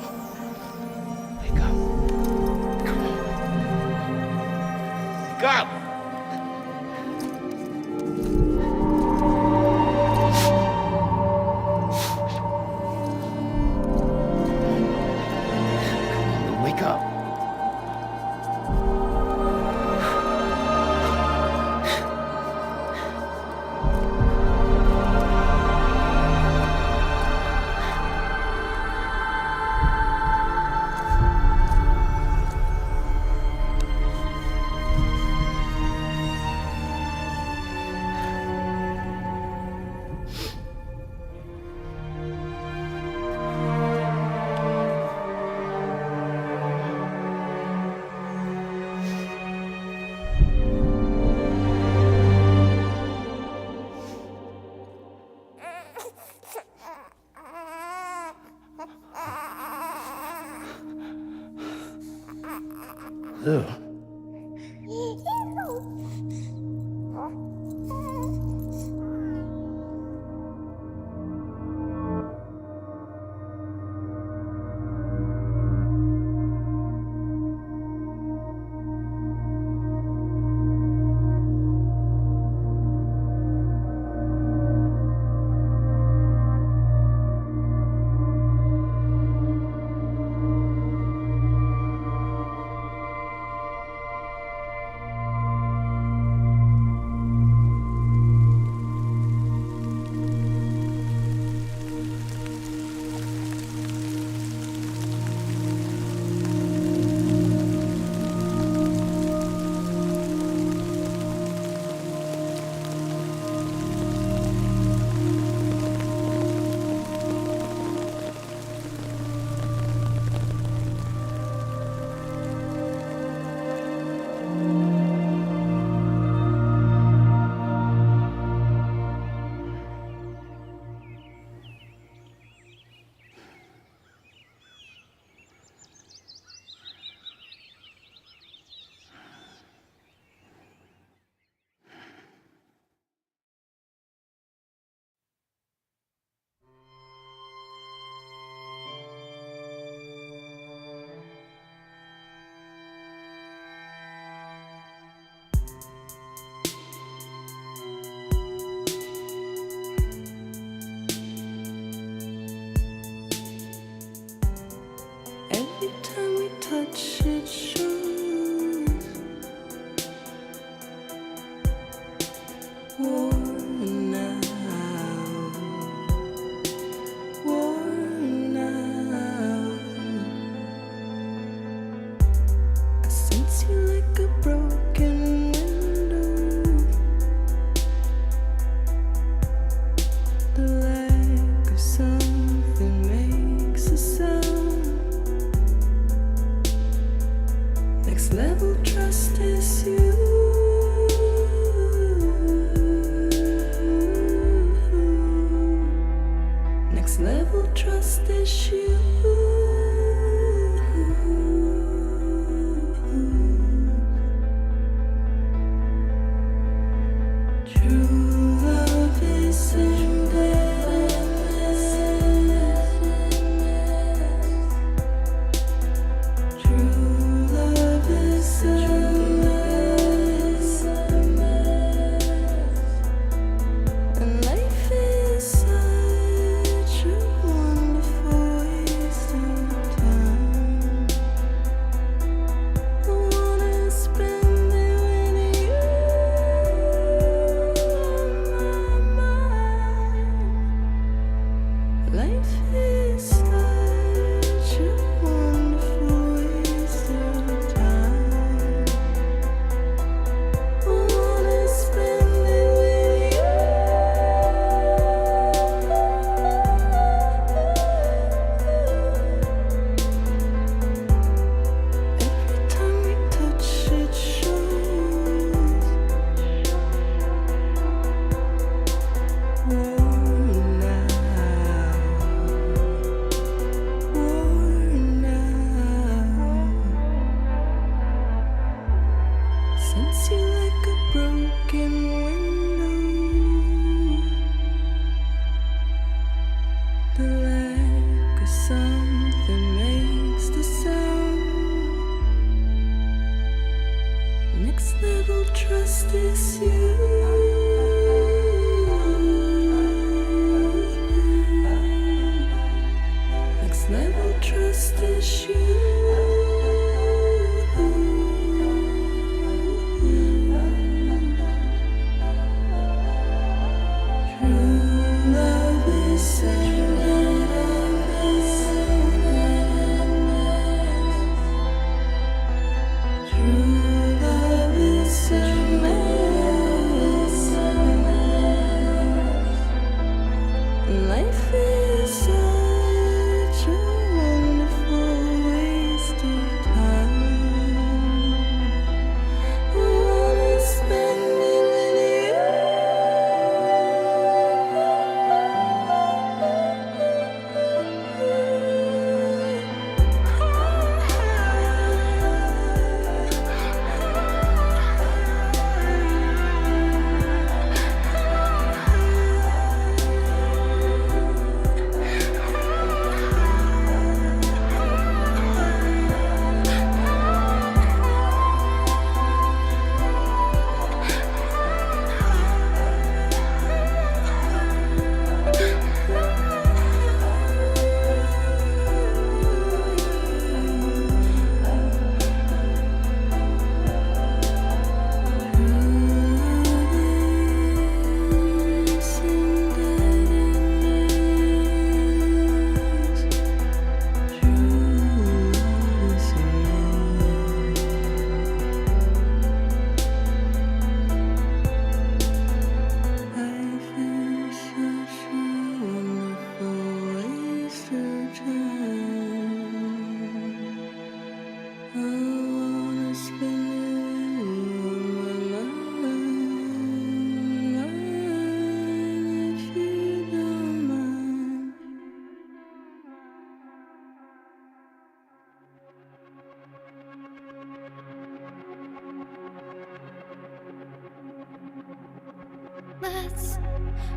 do. Every time we touch it shows worn out, worn out. I sense you like a broken window. The lack of something makes a sound. Next level trust is you. Next level trust is you. True love is True love is and life is such a wonderful waste of time. I wanna spend it with you.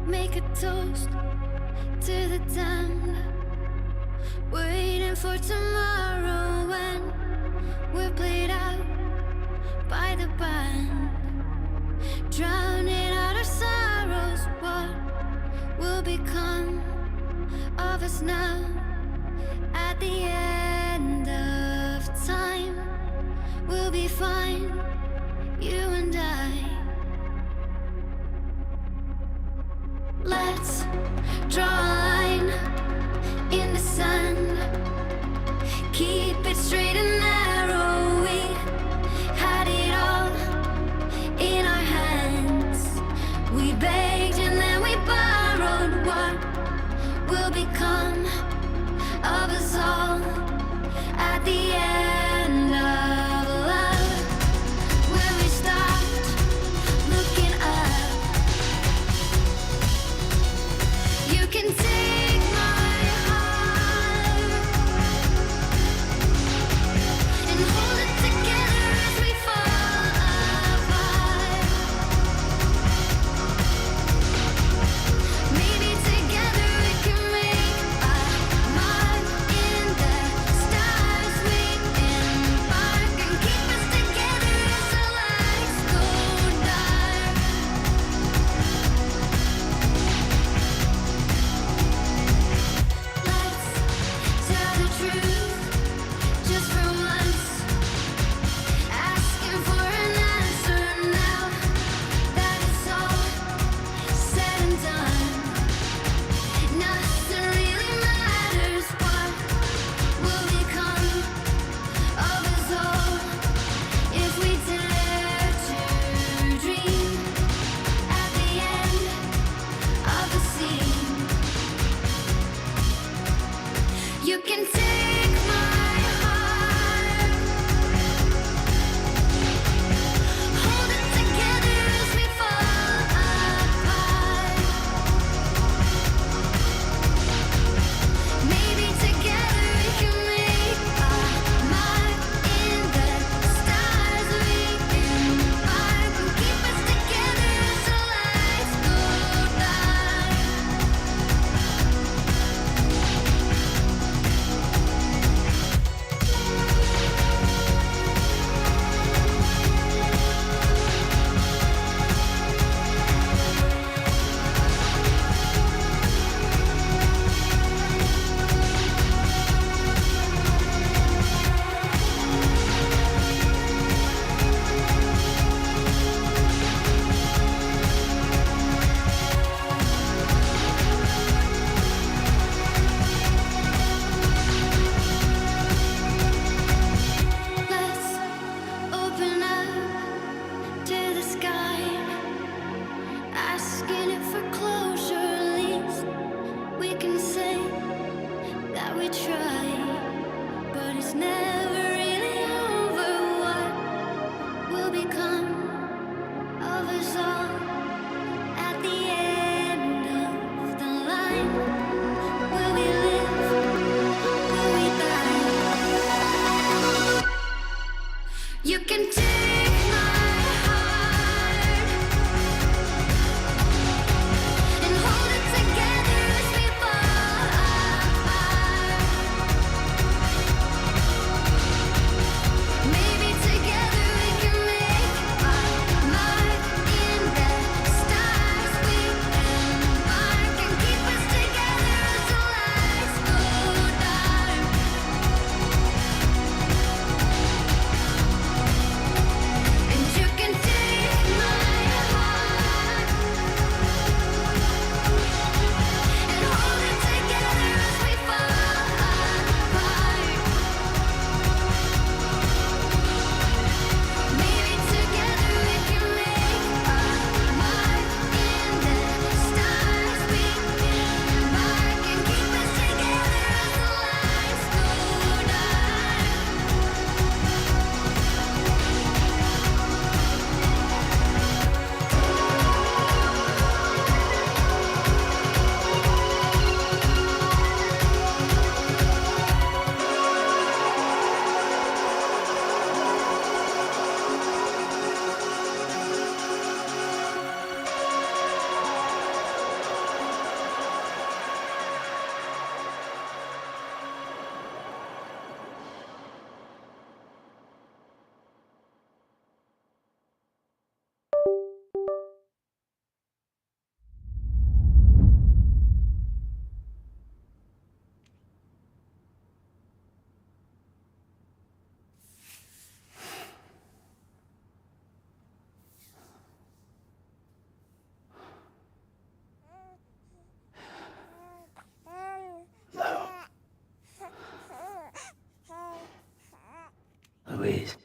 make a toast to the damned. Waiting for tomorrow when we're played out by the band. Drowning out our sorrows, what will become of us now? At the end of time, we'll be fine, you and I. Let's draw a line in the sand. Keep it straight and narrow. We had it all in our hands. We begged and then we borrowed. What will become of us all at the end of love? When we stopped looking up, you can please.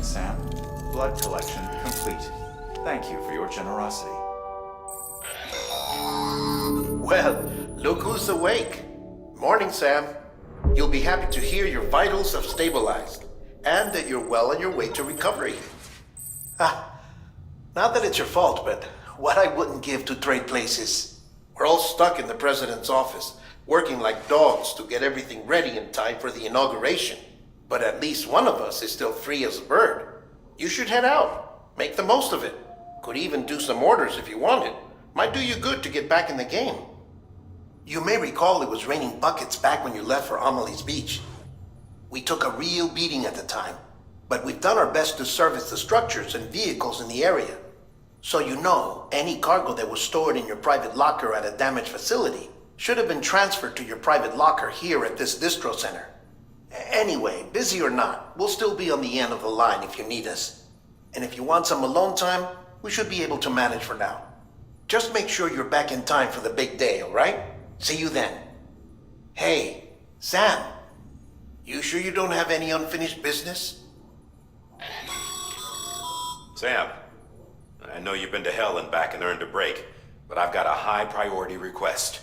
Sam. Blood collection complete. Thank you for your generosity. Well, look who's awake. Morning, Sam. You'll be happy to hear your vitals have stabilized, and that you're well on your way to recovery. Not that it's your fault, but what I wouldn't give to trade places. We're all stuck in the president's office, working like dogs to get everything ready in time for the inauguration. But at least one of us is still free as a bird. You should head out. Make the most of it. Could even do some orders if you wanted. Might do you good to get back in the game. You may recall it was raining buckets back when you left for Amelie's Beach. We took a real beating at the time, but we've done our best to service the structures and vehicles in the area. So you know, any cargo that was stored in your private locker at a damaged facility should have been transferred to your private locker here at this distro center. Anyway, busy or not, we'll still be on the end of the line if you need us. And if you want some alone time, we should be able to manage for now. Just make sure you're back in time for the big day, all right? See you then. Hey, Sam, you sure you don't have any unfinished business? Sam, I know you've been to hell and back and earned a break, but I've got a high priority request.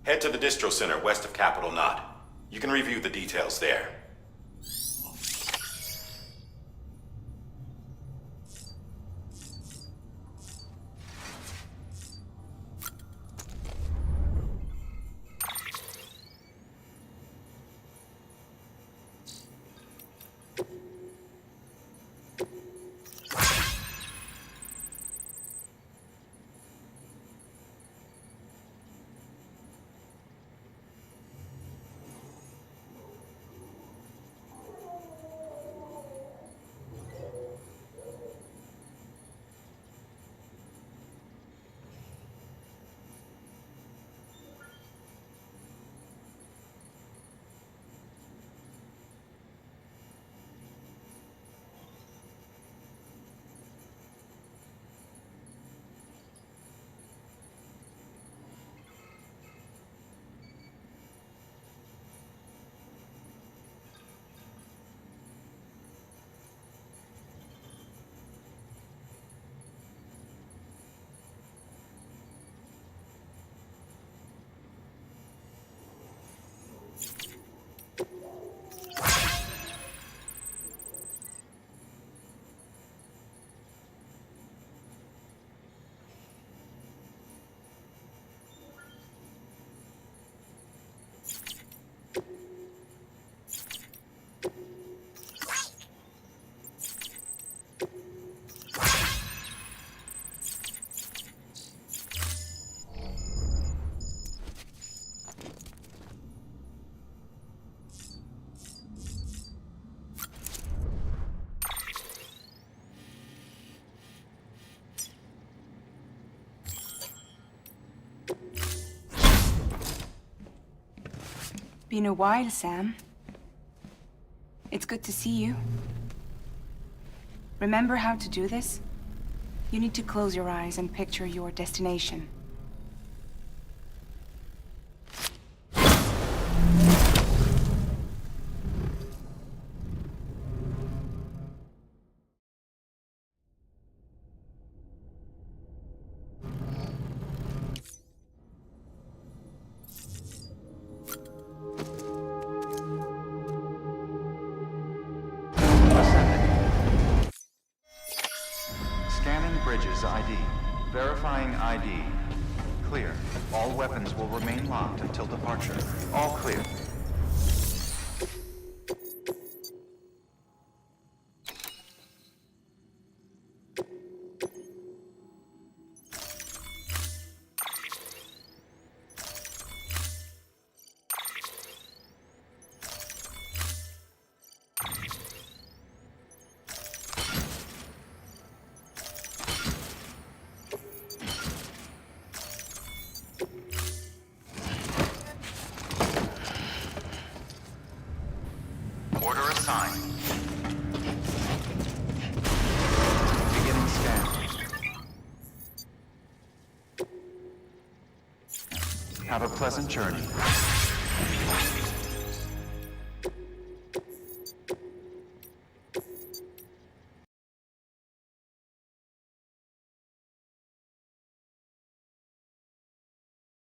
Head to the distro center west of Capitol Knot. You can review the details there. Been a while, Sam. It's good to see you. Remember how to do this? You need to close your eyes and picture your destination. Bridges ID. Verifying ID. Clear. All weapons will remain locked until departure. All clear. Order assigned. Beginning scan. Have a pleasant journey.